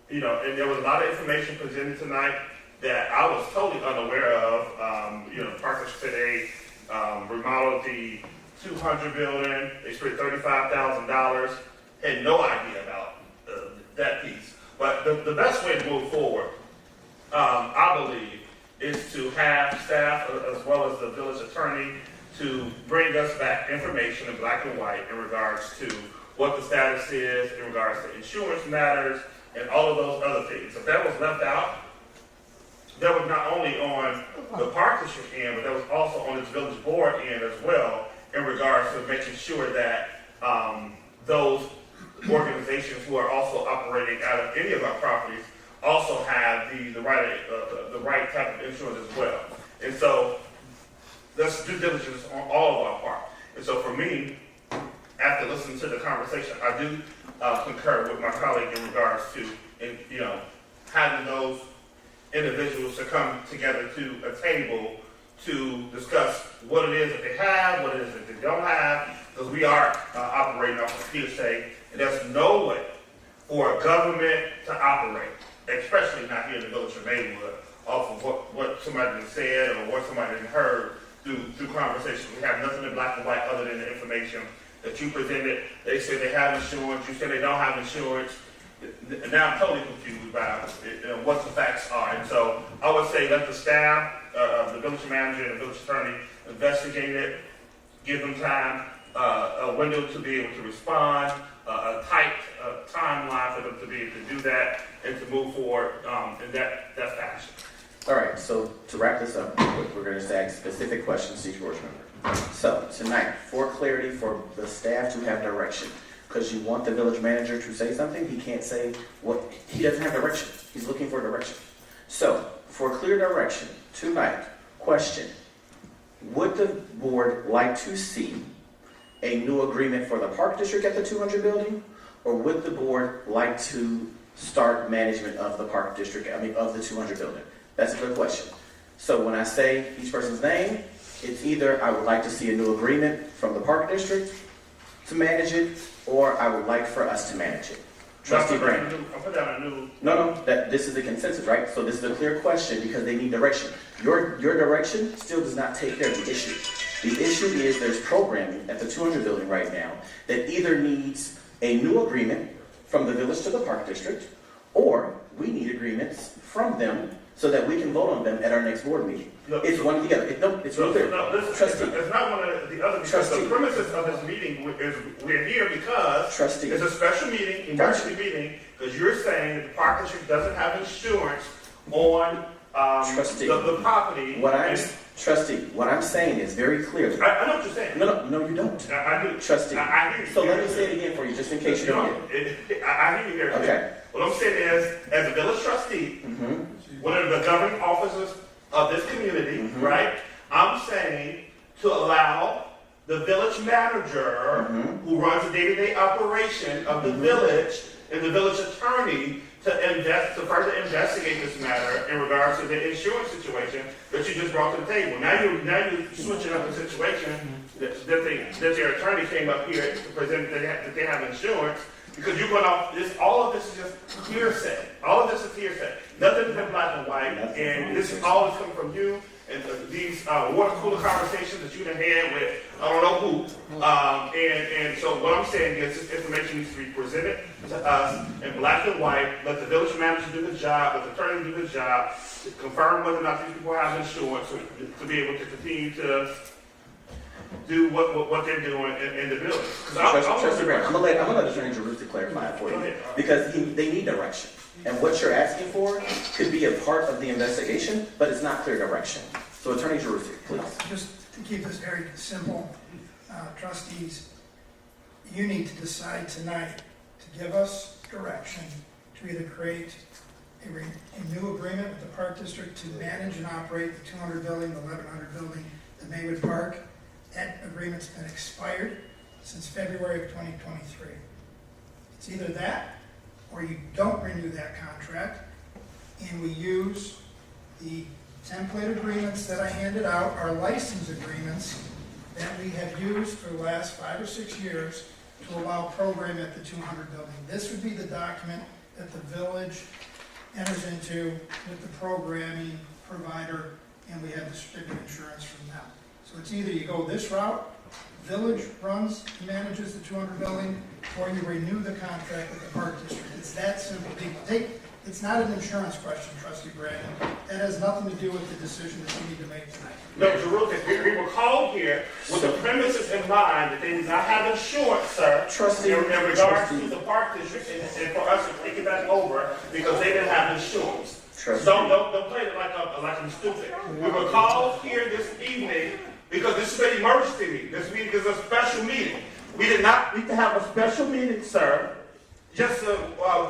and there was a lot of information presented tonight that I was totally unaware of. Park District said they remodeled the 200 building, they spent $35,000, had no idea about that piece. But the best way to move forward, I believe, is to have staff as well as the village attorney to bring us back information in black and white in regards to what the status is, in regards to insurance matters, and all of those other things. If that was left out, that was not only on the park district end, but that was also on its village board end as well, in regards to making sure that those organizations who are also operating out of any of our properties also have the right type of insurance as well. And so that's due diligence on all of our part. And so for me, after listening to the conversation, I do concur with my colleague in regards to, having those individuals to come together to a table to discuss what it is that they have, what it is that they don't have, because we are operating off of hearsay, and there's no way for a government to operate, especially not here in the village of Maywood, off of what somebody said or what somebody heard through conversation. We have nothing in black and white other than the information that you presented. They say they have insurance, you say they don't have insurance. Now I'm totally confused about what the facts are. And so I would say let the staff, the village manager and the village attorney investigate it, give them time, a window to be able to respond, a tight timeline for them to be able to do that and to move forward in that fashion. All right, so to wrap this up, we're going to ask specific questions to each board member. So tonight, for clarity for the staff to have direction, because you want the village manager to say something, he can't say what, he doesn't have direction. He's looking for direction. So for clear direction, tonight, question, would the board like to see a new agreement for the park district at the 200 building? Or would the board like to start management of the park district, of the 200 building? That's a good question. So when I say each person's name, it's either I would like to see a new agreement from the park district to manage it, or I would like for us to manage it. Trustee Brandon. I'll put down a new. No, this is the consensus, right? So this is a clear question because they need direction. Your direction still does not take care of the issue. The issue is there's programming at the 200 building right now that either needs a new agreement from the village to the park district, or we need agreements from them so that we can vote on them at our next board meeting. It's one or the other. It's real clear. Trustee. It's not one or the other, because the premises of this meeting is we're here because Trustee. it's a special meeting, emergency meeting, because you're saying that the park district doesn't have insurance on Trustee. the property. Trustee, what I'm saying is very clear. I know what you're saying. No, you don't. I do. Trustee. I hear you. So let me say it again for you, just in case you don't get it. I hear you here. Okay. What I'm saying is, as a village trustee, one of the governing officers of this community, right? I'm saying to allow the village manager who runs the day-to-day operation of the village and the village attorney to further investigate this matter in regards to the insurance situation that you just brought to the table. Now you're switching up the situation that their attorney came up here to present that they have insurance, because you're going off this. All of this is just hearsay. All of this is hearsay. Nothing is in black and white, and this is all that's coming from you. And these water cooler conversations that you done had with I don't know who. And so what I'm saying is this information needs to be presented to us in black and white. Let the village manager do the job, let the attorney do the job, to confirm whether or not these people have insurance to be able to continue to do what they're doing in the village. I'm gonna let Attorney Jerusalem clarify it for you, because they need direction. And what you're asking for could be a part of the investigation, but it's not clear direction. So Attorney Jerusalem, please. Just to keep this very simple, trustees, you need to decide tonight to give us direction to either create a new agreement with the Park District to manage and operate the 200 building, the 1100 building, the Maywood Park. That agreement's been expired since February of 2023. It's either that, or you don't renew that contract, and we use the template agreements that I handed out, our license agreements that we have used for the last 5 or 6 years to allow program at the 200 building. This would be the document that the village enters into with the programming provider, and we have the certificate of insurance from them. So it's either you go this route, village runs and manages the 200 building, or you renew the contract with the Park District. It's that simple. It's not an insurance question, Trustee Brandon. That has nothing to do with the decision that you need to make tonight. No, Jerusalem, we were called here with the premises in mind that they did not have insurance, sir, Trustee, in regards to the Park District, and for us to take it back over because they didn't have insurance. Trustee. Don't play it like I'm stupid. We were called here this evening because this is an emergency meeting. This meeting is a special meeting. We did not need to have a special meeting, sir, just to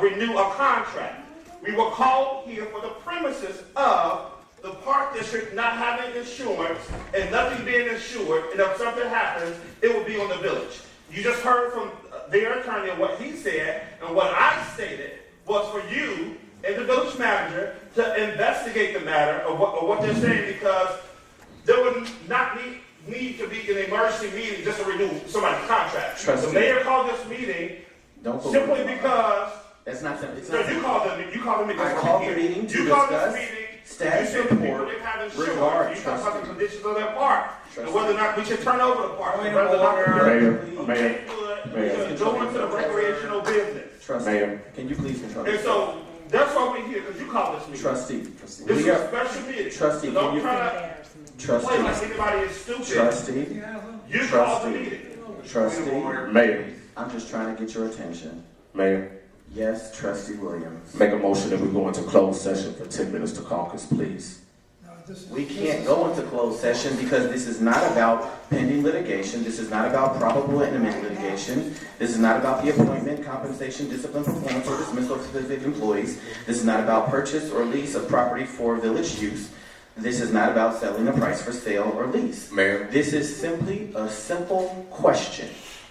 renew a contract. We were called here for the premises of the Park District not having insurance and nothing being insured, and if something happens, it would be on the village. You just heard from their attorney what he said, and what I stated was for you and the village manager to investigate the matter of what they're saying, because there would not need to be an emergency meeting just to renew somebody's contract. Trustee. The mayor called this meeting simply because that's not simple. you called the meeting. I called the meeting to discuss status report regarding you talked about the conditions of their park. and whether or not we should turn over the park, and Point whether or not of we're order. Mayor, we should go into the recreational business. Trustee, Mayor. can you please control And yourself? so that's why we're here, because you called this meeting. Trustee, This is we a are, special meeting. Trustee, Don't can you- try to play like anybody is stupid. trustee, You called the meeting. trustee, Mayor, I'm just trying to get your attention. Mayor, Yes, Trustee Williams. make a motion that we go into closed session for 10 minutes to caucus, please. No, this is- We can't go into closed session because this is not about pending litigation. This is not about probable and imminent litigation. This is not about the appointment, compensation, discipline, performance, or dismissal of specific employees. This is not about purchase or lease of property for village use. This is not about selling a price for sale or lease. Mayor, This is simply a simple question.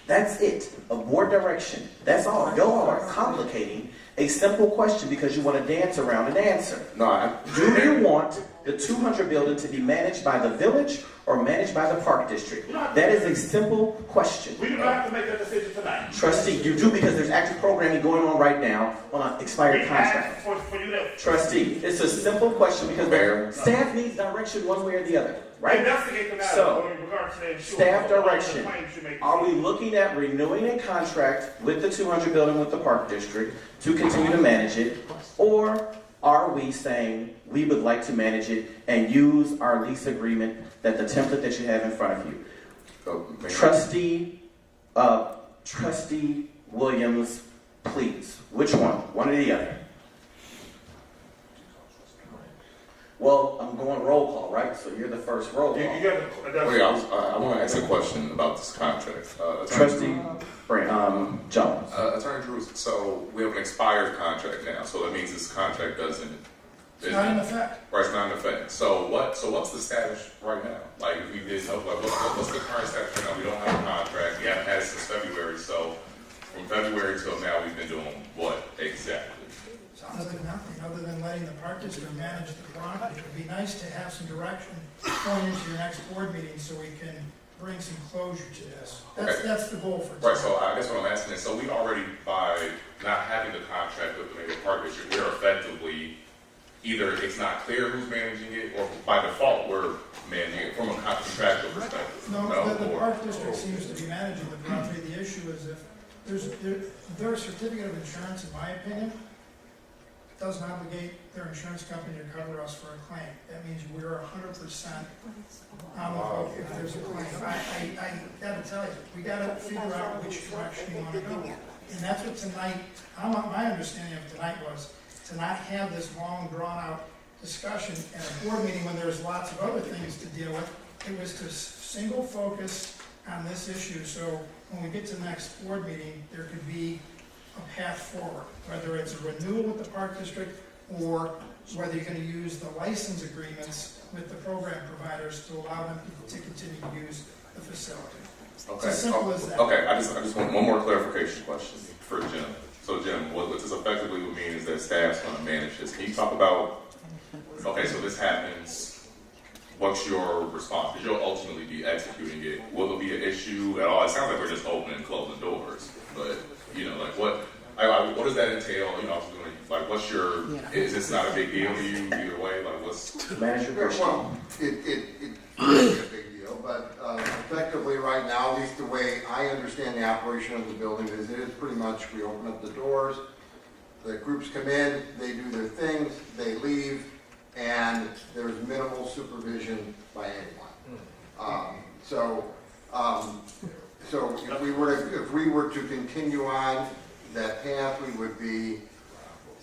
That's it. A board direction. That's all. Y'all are complicating a simple question because you want to dance around an answer. no, Do you want the 200 building to be managed by the village or managed by the park district? That is a simple question. We do not have to make that decision tonight. Trustee, you do because there's active programming going on right now on an expired We contract. asked for you to Trustee, it's a simple question because Mayor. the staff needs direction one way or the other, right? investigate the matter So, in regards to the insurance. Staff or all the direction. claims you make. Are we looking at renewing a contract with the 200 building with the park district to continue to manage it? Or are we saying we would like to manage it and use our lease agreement, that the template that you have in front of you? Mayor. Trustee Williams, please. Which one? One or the other? Well, I'm going roll call, right? So you're the first roll call. You got to, Wait, I want to ask a question about this contract. Trustee Jones. Attorney Drew, so we have an expired contract now, so that means this contract doesn't. It's not in effect. Right, it's not in effect. So what's the status right now? Like, if we did help, like, what's the current status right now? We don't have a contract. We haven't had it since February. So from February till now, we've been doing what exactly? Sounds like nothing, other than letting the park district manage the property. It would be nice to have some direction going into your next board meeting so we can bring some closure to this. That's the goal for tonight. Right, so I guess what I'm asking is, so we already, by not having the contract with the Maywood Park District, we're effectively, either it's not clear who's managing it, or by default, we're managing it from a contractual perspective. No, the park district seems to be managing the property. The issue is if their certificate of insurance, in my opinion, doesn't obligate their insurance company to cover us for a claim. That means we're 100% on the hook if there's a claim. I gotta tell you, we gotta figure out which direction we wanna go. And that's what tonight, my understanding of tonight was to not have this long drawn out discussion at a board meeting when there's lots of other things to deal with. It was to single focus on this issue, so when we get to the next board meeting, there could be a path forward, whether it's a renewal with the park district or whether you're going to use the license agreements with the program providers to allow them to continue to use the facility. Okay. It's as simple as that. Okay, I just want one more clarification question for Jim. So Jim, what this effectively would mean is that staff's going to manage this. Can you talk about, okay, so this happens, what's your response? Because you'll ultimately be executing it. Will there be an issue at all? It sounds like we're just opening and closing doors, but you know, like what does that entail? You know, I was doing like, what's your? Is this not a big deal to you either way? Like, what's? Manage your question. Well, it is a big deal, but effectively right now, at least the way I understand the operation of the building is it is pretty much we open up the doors, the groups come in, they do their things, they leave, and there's minimal supervision by anyone. So if we were to continue on that path, we would be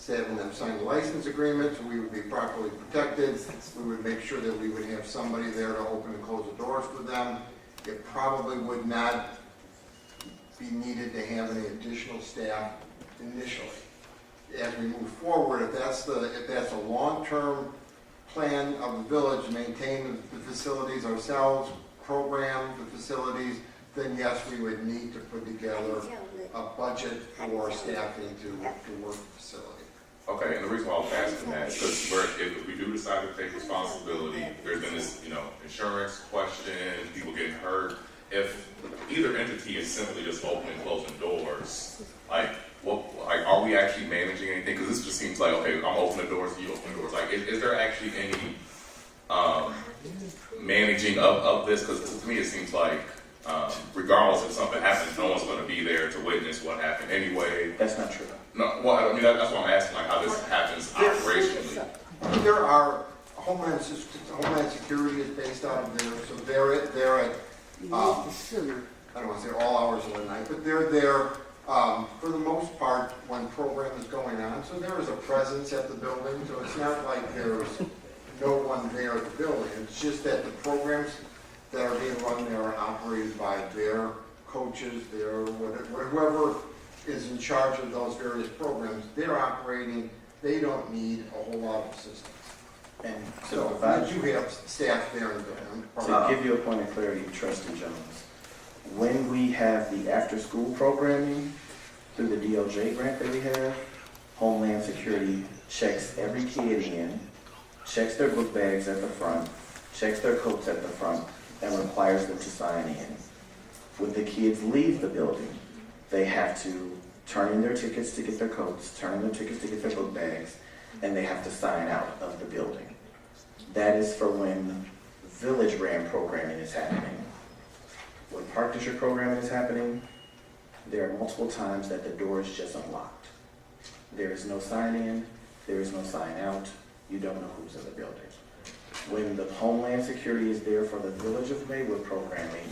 having them sign the license agreements, we would be properly protected, we would make sure that we would have somebody there to open and close the doors for them. It probably would not be needed to have any additional staff initially. As we move forward, if that's a long-term plan of the village, maintain the facilities ourselves, program the facilities, then yes, we would need to put together a budget for staffing to work the facility. Okay, and the reason why I was asking that is because if we do decide to take responsibility, there's been this, insurance question, people getting hurt. If either entity is simply just opening and closing doors, are we actually managing anything? Because this just seems like, okay, I'm opening doors, you open doors. Like, is there actually any managing of this? Because to me it seems like regardless if something happens, no one's going to be there to witness what happened anyway. That's not true. No, well, I mean that's why I'm asking like how this happens operationally. There are, Homeland Security is based out of there, so they're at, I don't want to say all hours of the night, but they're there for the most part when program is going on. So there is a presence at the building, so it's not like there's no one there at the building. It's just that the programs that are being run there are operated by their coaches, whoever is in charge of those various programs. They're operating, they don't need a whole lot of assistance. And So you have staff there in the building. to give you a point of clarity, Trustee Jones, when we have the after-school programming through the DOJ grant that we have, Homeland Security checks every kid in, checks their book bags at the front, checks their coats at the front, and requires them to sign in. When the kids leave the building, they have to turn in their tickets to get their coats, turn in their tickets to get their book bags, and they have to sign out of the building. That is for when Village Ram programming is happening. When Park District programming is happening, there are multiple times that the door is just unlocked. There is no sign in, there is no sign out, you don't know who's in the building. When the Homeland Security is there for the Village of Maywood programming,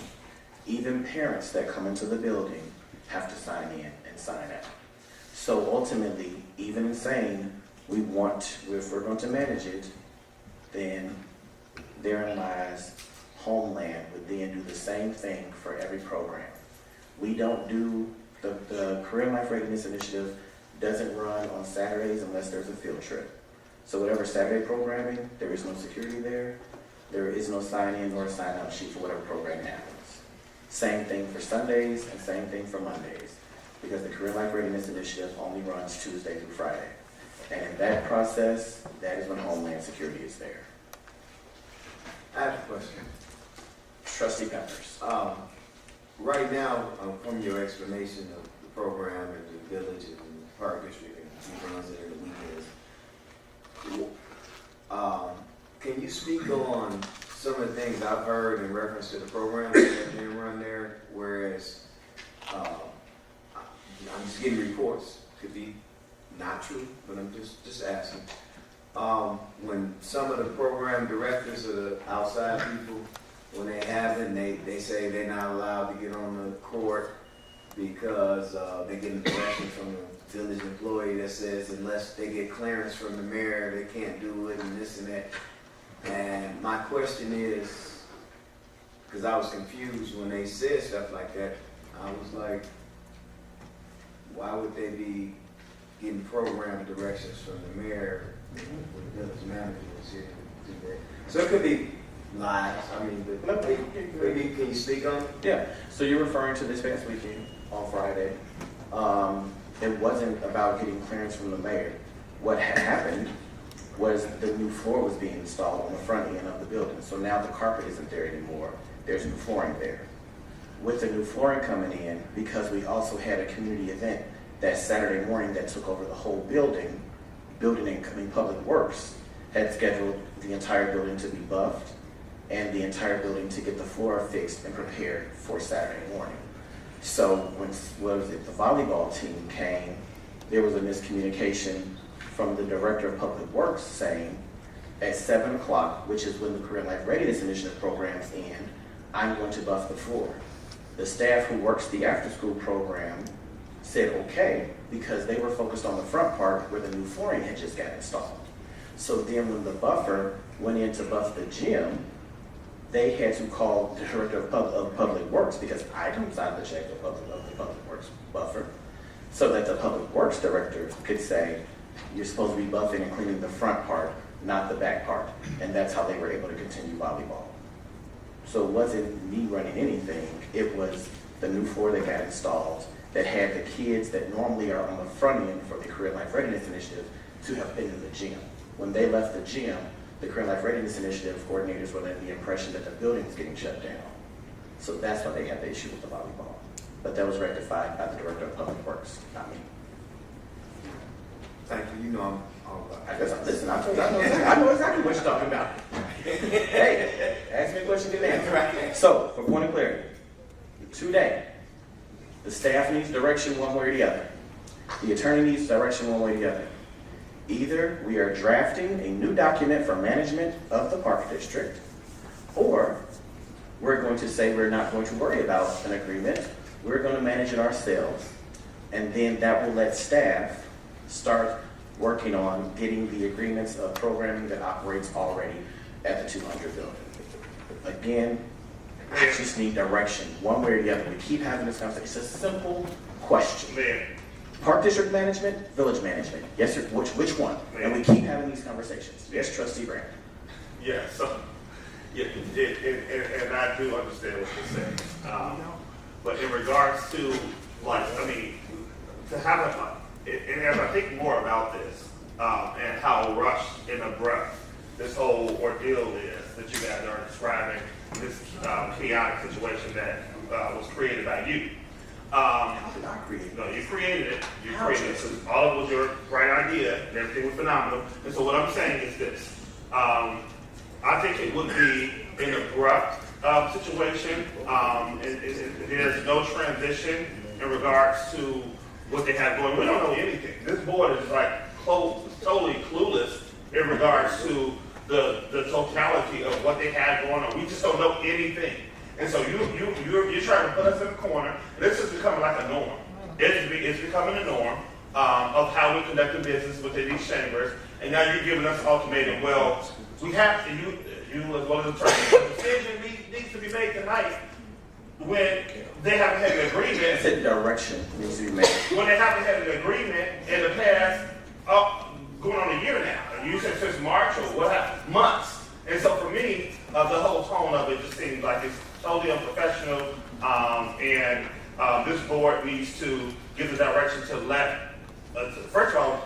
even parents that come into the building have to sign in and sign out. So ultimately, even in saying if we're going to manage it, then therein lies Homeland would then do the same thing for every program. We don't do, the Career and Life Readiness Initiative doesn't run on Saturdays unless there's a field trip. So whatever Saturday programming, there is no security there. There is no sign-in or sign-out sheet for whatever program happens. Same thing for Sundays and same thing for Mondays, because the Career Life Readiness Initiative only runs Tuesday through Friday. And in that process, that is when Homeland Security is there. I have a question. Trustee Peppers. Right now, from your explanation of the program and the village and the Park District and who runs it in the weekends, can you speak on some of the things I've heard in reference to the programs that are being run there, whereas I'm just getting reports, could be not true, but I'm just asking. When some of the program directors or the outside people, when they have it, they say they're not allowed to get on the court because they're getting direction from the village employee that says unless they get clearance from the mayor, they can't do it and this and that. And my question is, because I was confused when they said stuff like that, I was like, why would they be getting program directions from the mayor when the village manager was here to do that? So it could be lies, I mean, but maybe can you speak on it? Yeah, so you're referring to this past weekend on Friday. It wasn't about getting clearance from the mayor. What had happened was the new floor was being installed on the front end of the building. So now the carpet isn't there anymore. There's new flooring there. With the new flooring coming in, because we also had a community event that Saturday morning that took over the whole building and Public Works had scheduled the entire building to be buffed and the entire building to get the floor fixed and prepared for Saturday morning. So when the volleyball team came, there was a miscommunication from the director of Public Works saying at 7 o'clock, which is when the Career Life Readiness Initiative programs end, I'm going to buff the floor. The staff who works the after-school program said okay, because they were focused on the front part where the new flooring had just got installed. So then when the buffer went in to buff the gym, they had to call the director of Public Works, because I don't sign the check of the Public Works buffer, so that the Public Works director could say, you're supposed to be buffing and cleaning the front part, not the back part. And that's how they were able to continue volleyball. So it wasn't me running anything, it was the new floor that got installed that had the kids that normally are on the front end for the Career Life Readiness Initiative to have been in the gym. When they left the gym, the Career Life Readiness Initiative coordinators were under the impression that the building was getting shut down. So that's why they had the issue with the volleyball. But that was rectified by the Director of Public Works, not me. Thank you. You know I'm all about Listen, I know exactly what you're talking about. Hey, ask me a question, get an answer. So, for point of clarity, today, the staff needs direction one way or the other. The attorney needs direction one way or the other. Either we are drafting a new document for management of the Park District, or we're going to say we're not going to worry about an agreement. We're going to manage it ourselves, and then that will let staff start working on getting the agreements of programming that operates already at the 200 building. Again, I just need direction, one way or the other. We keep having this conversation. It's a simple question. Park District management, village management. Yes, sir. Which one? And we keep having these conversations. Yes, Trustee Brandon. Yeah, so, yeah, and I do understand what you're saying. But in regards to, like, I mean, to have and as I think more about this, and how rushed and abrupt this whole ordeal is that you guys are describing, this chaotic situation that was created by you. How did I create it? No, you created it. You created it. So all of it was your bright idea, and everything was phenomenal. And so what I'm saying is this. I think it would be an abrupt situation. And there's no transition in regards to what they have going. We don't know anything. This board is like totally clueless in regards to the totality of what they have going on. We just don't know anything. And so you're trying to put us in a corner. This is becoming like a norm. It's becoming a norm of how we conduct business within these chambers. And now you're giving us an ultimatum. Well, we have to, you as well as the attorney, the decision needs to be made tonight when they haven't had an agreement. The direction needs to be made. When they haven't had an agreement in the past, going on a year now. And you said since March or what happened? Months. And so for me, the whole tone of it just seems like it's totally unprofessional, and this board needs to give the direction to let, first of all,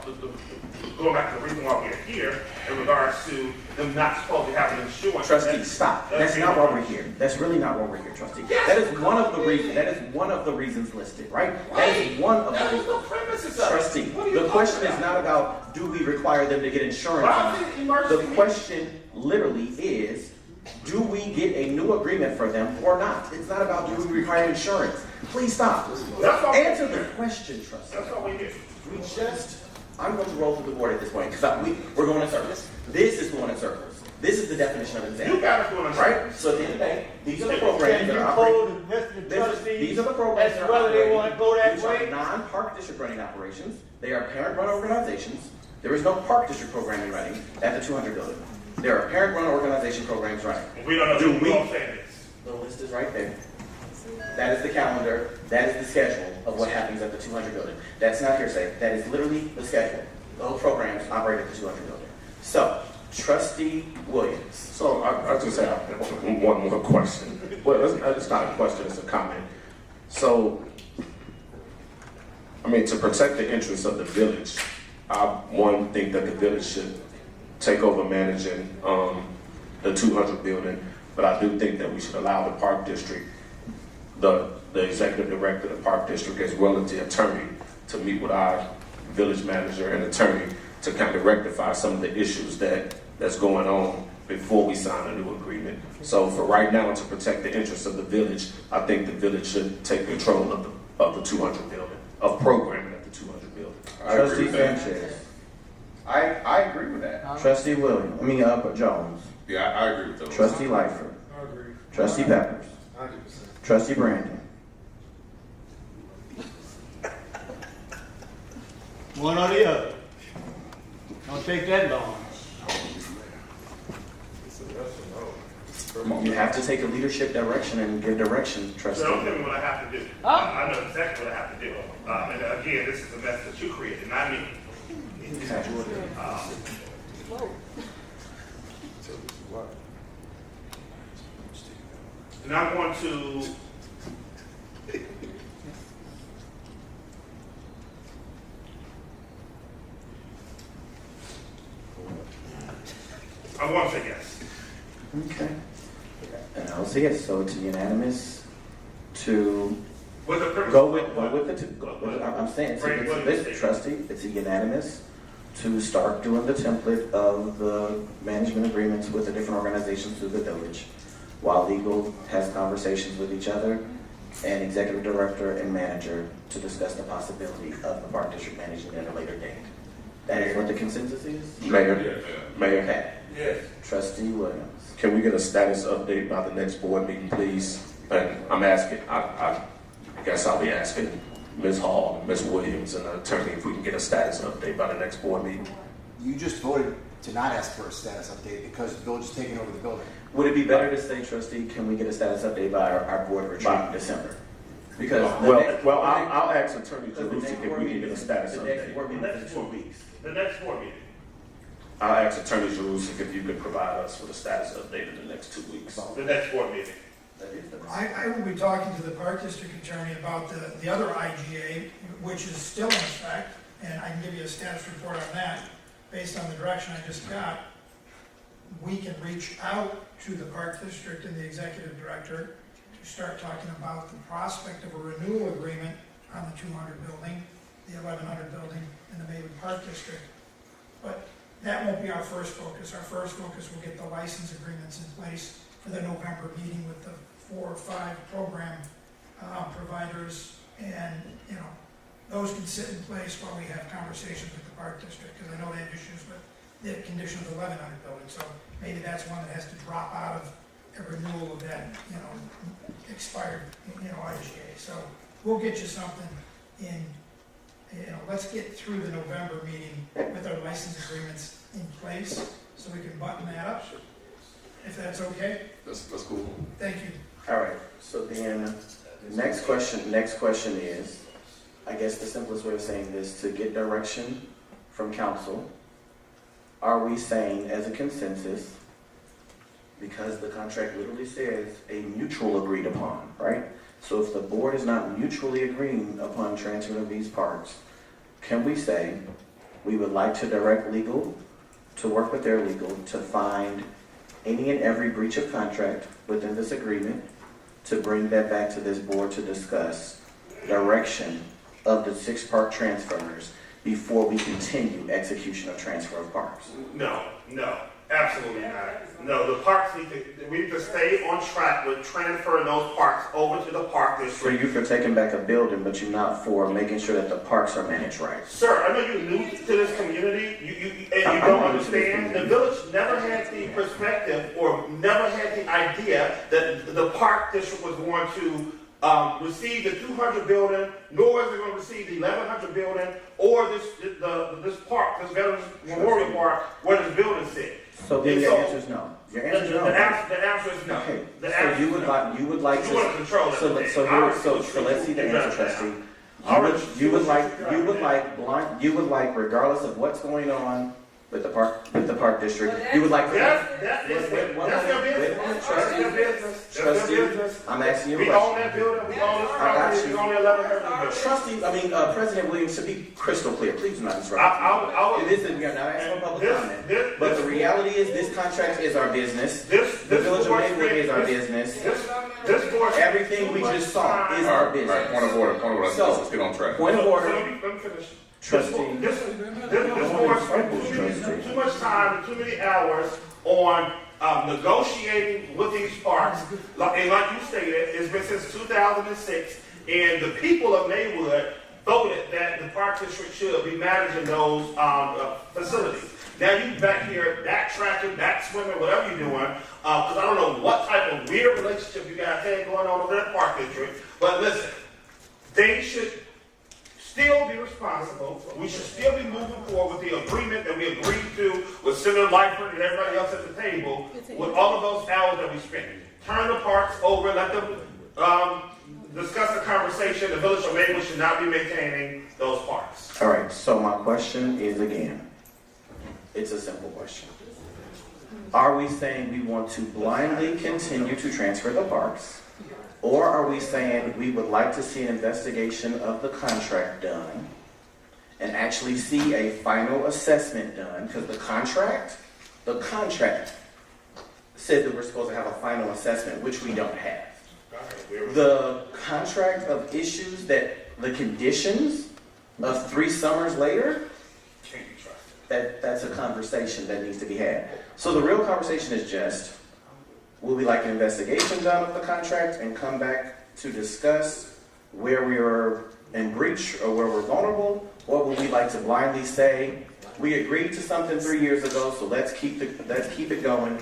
going back to the reason why we're here, in regards to them not supposed to have an insurance. Trustee, stop. That's not why we're here. That's really not why we're here, Trustee. That is one of the reasons. That is one of the reasons listed, right? That is one of the reasons. The premises of it. Trustee, the question is not about do we require them to get insurance. The question literally is, do we get a new agreement for them or not? It's not about do we require insurance. Please stop. Answer the question, Trustee. That's what we do. I'm going to roll through the board at this point because we're going in circles. This is going in circles. This is the definition of example. You got us going in circles. Right? So at the end of the day, these are the programs that are operating. These are the programs that are operating. These are non-park district running operations. They are parent-run organizations. There is no park district programming running at the 200 building. There are parent-run organization programs running. We don't know. We don't say this. The list is right there. That is the calendar. That is the schedule of what happens at the 200 building. That's not hearsay. That is literally the schedule. Those programs operate at the 200 building. So, Trustee Williams. So I just have one more question. Well, it's not a question, it's a comment. So, I mean, to protect the interests of the village, I think that the village should take over managing the 200 building, but I do think that we should allow the Park District, the executive director of the Park District, as well as the attorney, to meet with our village manager and attorney to kind of rectify some of the issues that's going on before we sign a new agreement. So for right now, to protect the interests of the village, I think the village should take control of the 200 building, of programming at the 200 building. Trustee Sanchez. I agree with that. Trustee Williams. Jones. Yeah, I agree with those. Trustee Lightfoot. I agree. Trustee Peppers. 100%. Trustee Brandon. One or the other. Don't take that long. You have to take a leadership direction and give direction, Trustee. So don't tell me what I have to do. I know exactly what I have to do. And again, this is a mess that you created, not me. And I'm going to I want to say yes. Okay. And I'll say yes. So it's unanimous to go with the two. I'm saying, it's Trustee, it's a unanimous to start doing the template of the management agreements with the different organizations through the village, while legal has conversations with each other and executive director and manager to discuss the possibility of the park district managing at a later date. That is what the consensus is? Mayor, Okay. Yes. Trustee Williams. can we get a status update by the next board meeting, please? And I'm asking, I guess I'll be asking Ms. Hall, Ms. Williams, and the attorney if we can get a status update by the next board meeting. You just voted to not ask for a status update because the village is taking over the building. Would it be better to say, trustee, can we get a status update by our board retreat in December? Because I'll ask Attorney Jalusi if we can get a status the next update. board meeting is in 2 weeks. The next board meeting. I'll ask Attorney Jalusi if you could provide us with a status update in the next 2 weeks. The next board meeting. I will be talking to the park district attorney about the other IGA, which is still in effect, and I can give you a status report on that. Based on the direction I just got, we can reach out to the park district and the executive director to start talking about the prospect of a renewal agreement on the 200 building, the 1100 building, and the Maywood Park District. But that won't be our first focus. Our first focus will get the license agreements in place for the November meeting with the 4 or 5 program providers, and those can sit in place while we have conversations with the park district, because I know they have issues with the condition of the 1100 building. So maybe that's one that has to drop out of a renewal of that expired IGA. So we'll get you something in. Let's get through the November meeting with our license agreements in place so we can button that up. If that's okay? That's cool. Thank you. All right, so then, the next question is, I guess the simplest way of saying this, to get direction from council, are we saying as a consensus, because the contract literally says a mutual agreed upon, right? So if the board is not mutually agreeing upon transfer of these parks, can we say we would like to direct legal to work with their legal to find any and every breach of contract within this agreement, to bring that back to this board to discuss direction of the 6 park transfers before we continue execution of transfer of parks? No, absolutely not. No, the parks we need to stay on track with transferring those parks over to the park So district. you for taking back a building, but you're not for making sure that the parks are managed right? Sir, I know you're new to this community, and you don't understand. The village never had the perspective or never had the idea that the park district was going to receive the 200 building, nor is it going to receive the 1100 building, or this park, this Veterans Memorial Park, where this building sits. So then your answer is no. Your answer is no. The answer is no. Okay. The So answer you is would no. like You want to control that. So let's see the answer, trustee. You would like regardless of what's going on with the park district, you would like. That's their business. That's their business. Trustee, I'm asking you a We question. own that building, we own this I got property, you. we own the 1100 building. Trustee, President Williams, to be crystal clear, please do not disrupt. Listen, we are not asking for public comment. But the reality is, this contract is our business. The village of Maywood is our business. Everything we just saw is our business. All right, point of order. Let's get on track. Point of order. Let me finish. Trustee. This board spent too much time, too many hours on negotiating with these parks. And like you stated, it's been since 2006, and the people of Maywood voted that the park district should be managing those facilities. Now you back here backtracking, back swimming, whatever you're doing, because I don't know what type of weird relationship you guys had going on over that park district. But listen, they should still be responsible. We should still be moving forward with the agreement that we agreed to with Senator Lightford and everybody else at the table with all of those hours that we spent. Turn the parks over, let them discuss the conversation. The village of Maywood should not be maintaining those parks. All right, so my question is again, it's a simple question. Are we saying we want to blindly continue to transfer the parks? Or are we saying we would like to see an investigation of the contract done and actually see a final assessment done? Because the contract said that we're supposed to have a final assessment, which we don't have. The contract of issues that the conditions of 3 summers later, Can't be trusted. that's a conversation that needs to be had. So the real conversation is just, will we like an investigation done of the contract and come back to discuss where we are in breach or where we're vulnerable? Or would we like to blindly say, we agreed to something 3 years ago, so let's keep it going.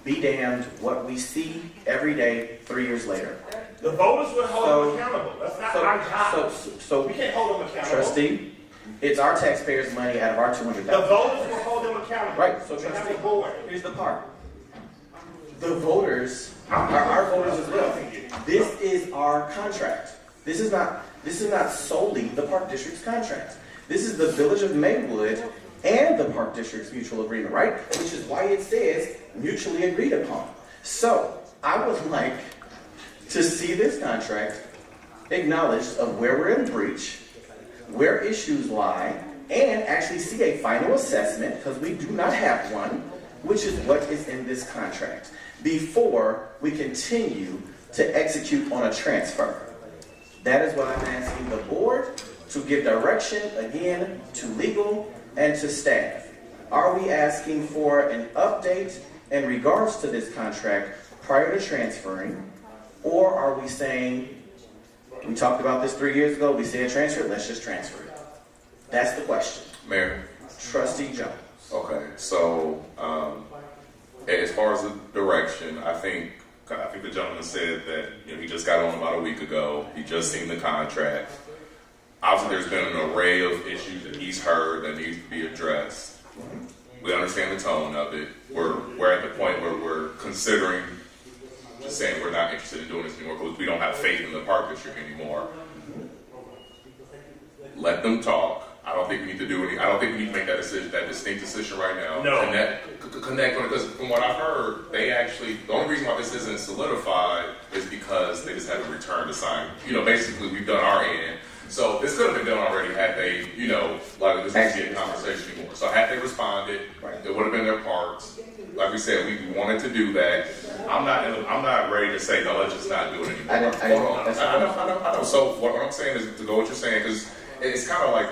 Be damned what we see every day 3 years later. The voters will hold them accountable. That's not our job. So We can't hold them accountable. Trustee, it's our taxpayers' money out of our $200,000. The voters will hold them accountable. Right, so They have trustee, a board. here's the part. The voters are our voters as well. This is our contract. This is not solely the Park District's contract. This is the Village of Maywood and the Park District's mutual agreement, right? Which is why it says mutually agreed upon. So I would like to see this contract acknowledged of where we're in breach, where issues lie, and actually see a final assessment, because we do not have one, which is what is in this contract, before we continue to execute on a transfer. That is what I'm asking the board to give direction, again, to legal and to staff. Are we asking for an update in regards to this contract prior to transferring, or are we saying, we talked about this 3 years ago, we said transfer, let's just transfer it? That's the question. Mayor. Trustee Jones. Okay, so as far as the direction, I think the gentleman said that he just got on about a week ago. He just seen the contract. Obviously, there's been an array of issues that he's heard that needs to be addressed. We understand the tone of it. We're at the point where we're considering just saying we're not interested in doing this anymore because we don't have faith in the Park District anymore. Let them talk. I don't think we need to do any. I don't think we need to make that decision, that distinct decision right now. No. Connect on it, because from what I've heard, they actually, the only reason why this isn't solidified is because they just haven't returned the sign. Basically we've done our end. So this could have been done already had they, like this wouldn't be a conversation anymore. So had they responded, it would have been their parts. Like we said, we wanted to do that. I'm not ready to say no. Let's just not do it anymore. I know. So what I'm saying is to go what you're saying, because it's kind of like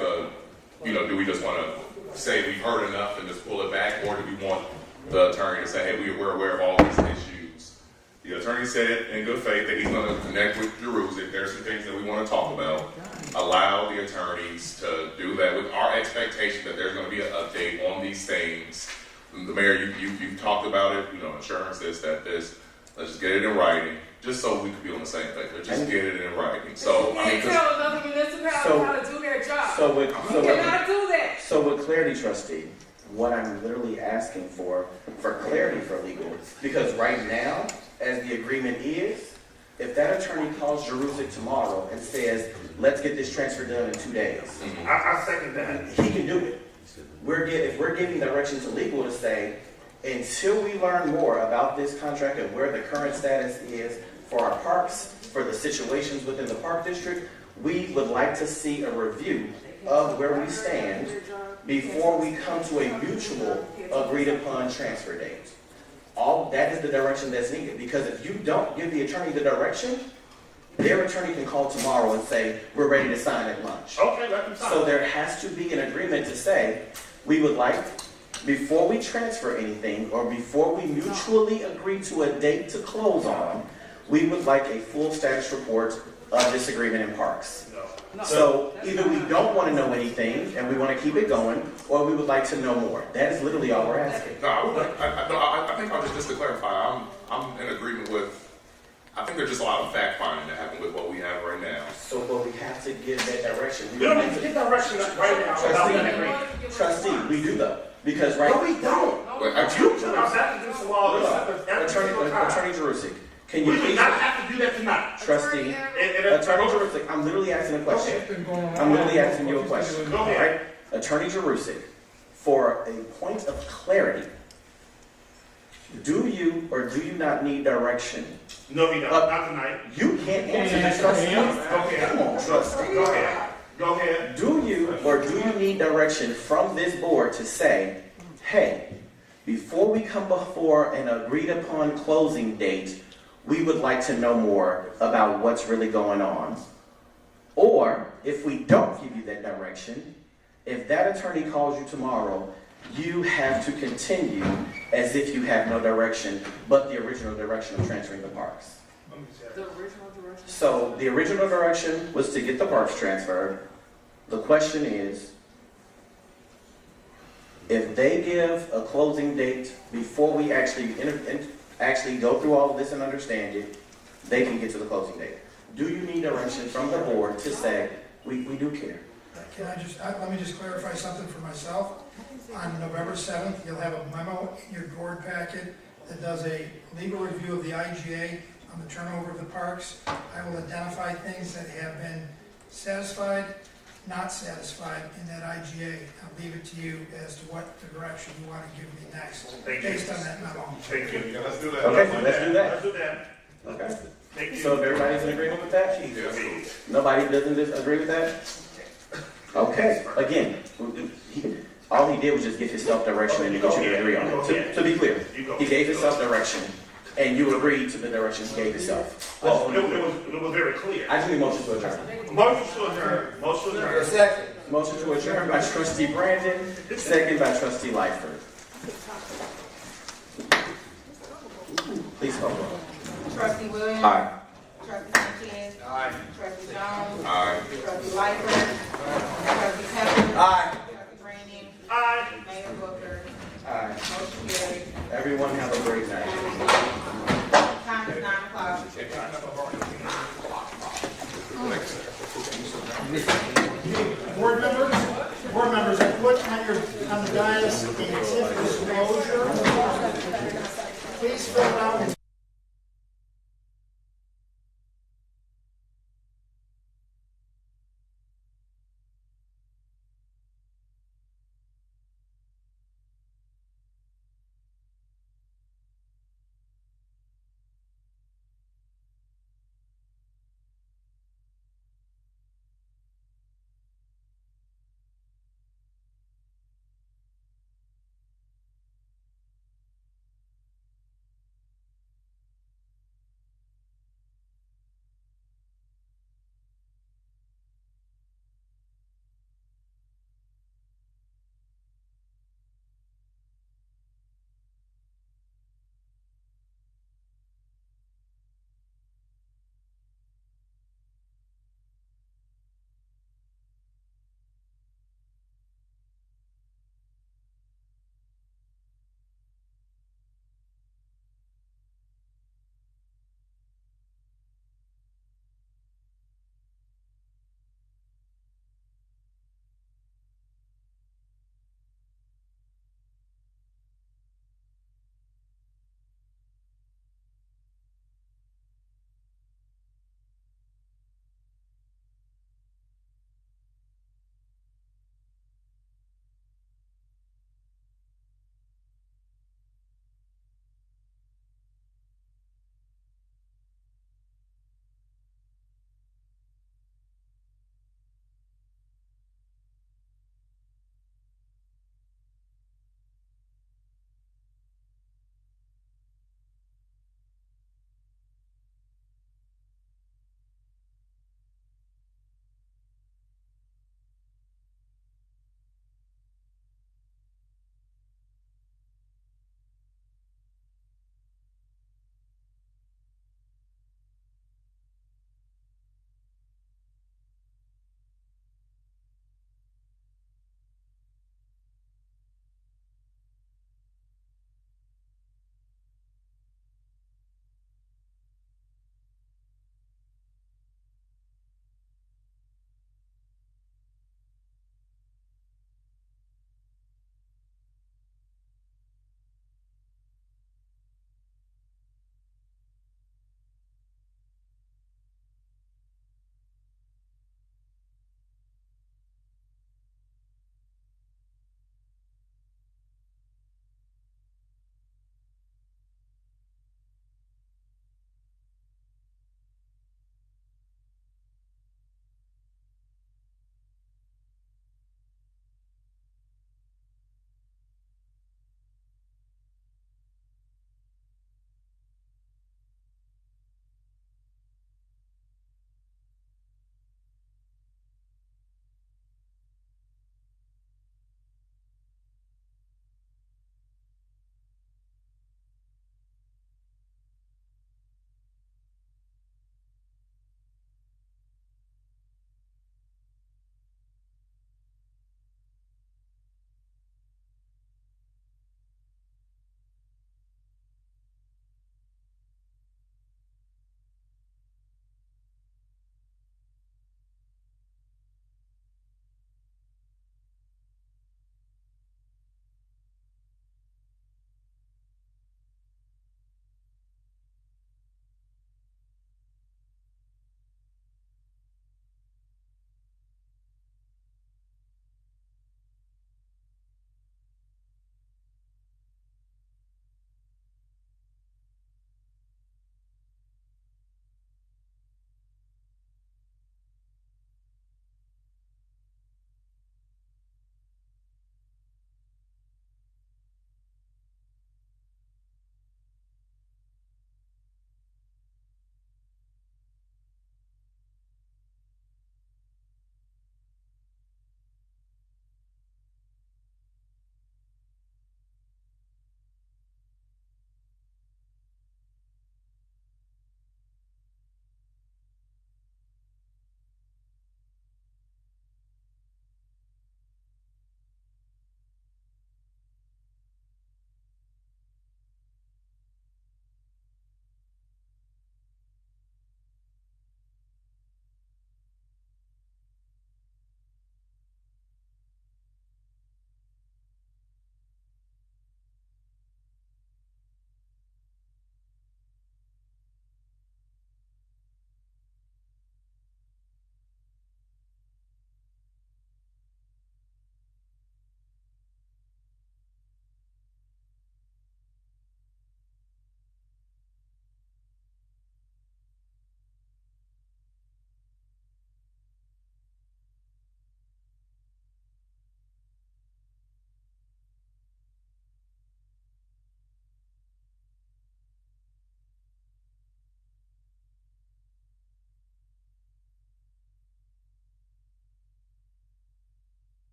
do we just want to say we've heard enough and just pull it back, or do we want the attorney to say, hey, we're aware of all these issues? The attorney said in good faith that he's going to connect with Jerusalem. There's some things that we want to talk about. Allow the attorneys to do that with our expectation that there's going to be an update on these things. The mayor, you've talked about it, insurance, this, that, this. Let's just get it in writing, just so we can be on the same page. Let's just get it in writing. So, You can't tell another municipality how to do their job. You cannot do that. So with clarity, trustee, what I'm literally asking for clarity for legal, because right now, as the agreement is, if that attorney calls Jerusalem tomorrow and says, let's get this transfer done in 2 days. I second that. He can do it. If we're giving direction to legal to say, until we learn more about this contract and where the current status is for our parks, for the situations within the Park District, we would like to see a review of where we stand before we come to a mutual agreed upon transfer date. All that is the direction that's needed, because if you don't give the attorney the direction, their attorney can call tomorrow and say, we're ready to sign at lunch. Okay, let them sign. So there has to be an agreement to say, we would like, before we transfer anything, or before we mutually agree to a date to close on, we would like a full status report of this agreement in parks. So either we don't want to know anything and we want to keep it going, or we would like to know more. That is literally all we're asking. No, I think I'll just to clarify, I'm in agreement with. I think there's just a lot of fact finding that happened with what we have right now. So, but we have to give that direction. We don't need to get direction right now. Trustee, we do though, because right. No, we don't. You two are back to do some law. Attorney Jerusalem, can you We do please? not have to do that tonight. Trustee, Attorney Jerusalem, I'm literally asking a question. I'm literally asking you a question. Go ahead. All right? Attorney Jerusalem, for a point of clarity, do you or do you not need direction? No, we don't. Not tonight. You can't answer this question. Go ahead. Come on, trustee. Go ahead. Go ahead. Do you or do you need direction from this board to say, hey, before we come before an agreed upon closing date, we would like to know more about what's really going on? Or if we don't give you that direction If that attorney calls you tomorrow, you have to continue as if you have no direction but the original direction of transferring the parks. The original direction? So the original direction was to get the parks transferred. The question is, if they give a closing date before we actually go through all of this and understand it, they can get to the closing date. Do you need direction from the board to say, we do care? Let me just clarify something for myself. On November 7th, you'll have a memo in your board packet that does a legal review of the IGA on the turnover of the parks. I will identify things that have been satisfied, not satisfied in that IGA. I'll leave it to you as to what direction you want to give me next, based on that memo. Thank you. Yeah, let's do that. Okay, let's do that. Let's do that. Okay. Thank you. So if everybody's in agreement with that? Nobody doesn't agree with that? Okay, again, all he did was just give his self-direction and get you to agree on it. To be clear, he gave his self-direction and you agreed to the direction he gave himself. Well, it was very clear. I just need motion to adjourn. Motion to adjourn. Motion to adjourn. Second. Motion to adjourn by trustee Brandon, second by trustee Lightford. Please call the roll. Trustee Williams. Aye. Trustee Sanchez. Aye. Trustee Jones. Aye. Trustee Lightfoot. Trustee Pepper. Aye. Trustee Brandon. Aye. Mayor Booker. Aye. Motion carried. Everyone have a great night. Time is 9 o'clock. Board members, I put on the dais the TIF disclosure. Please fill it out.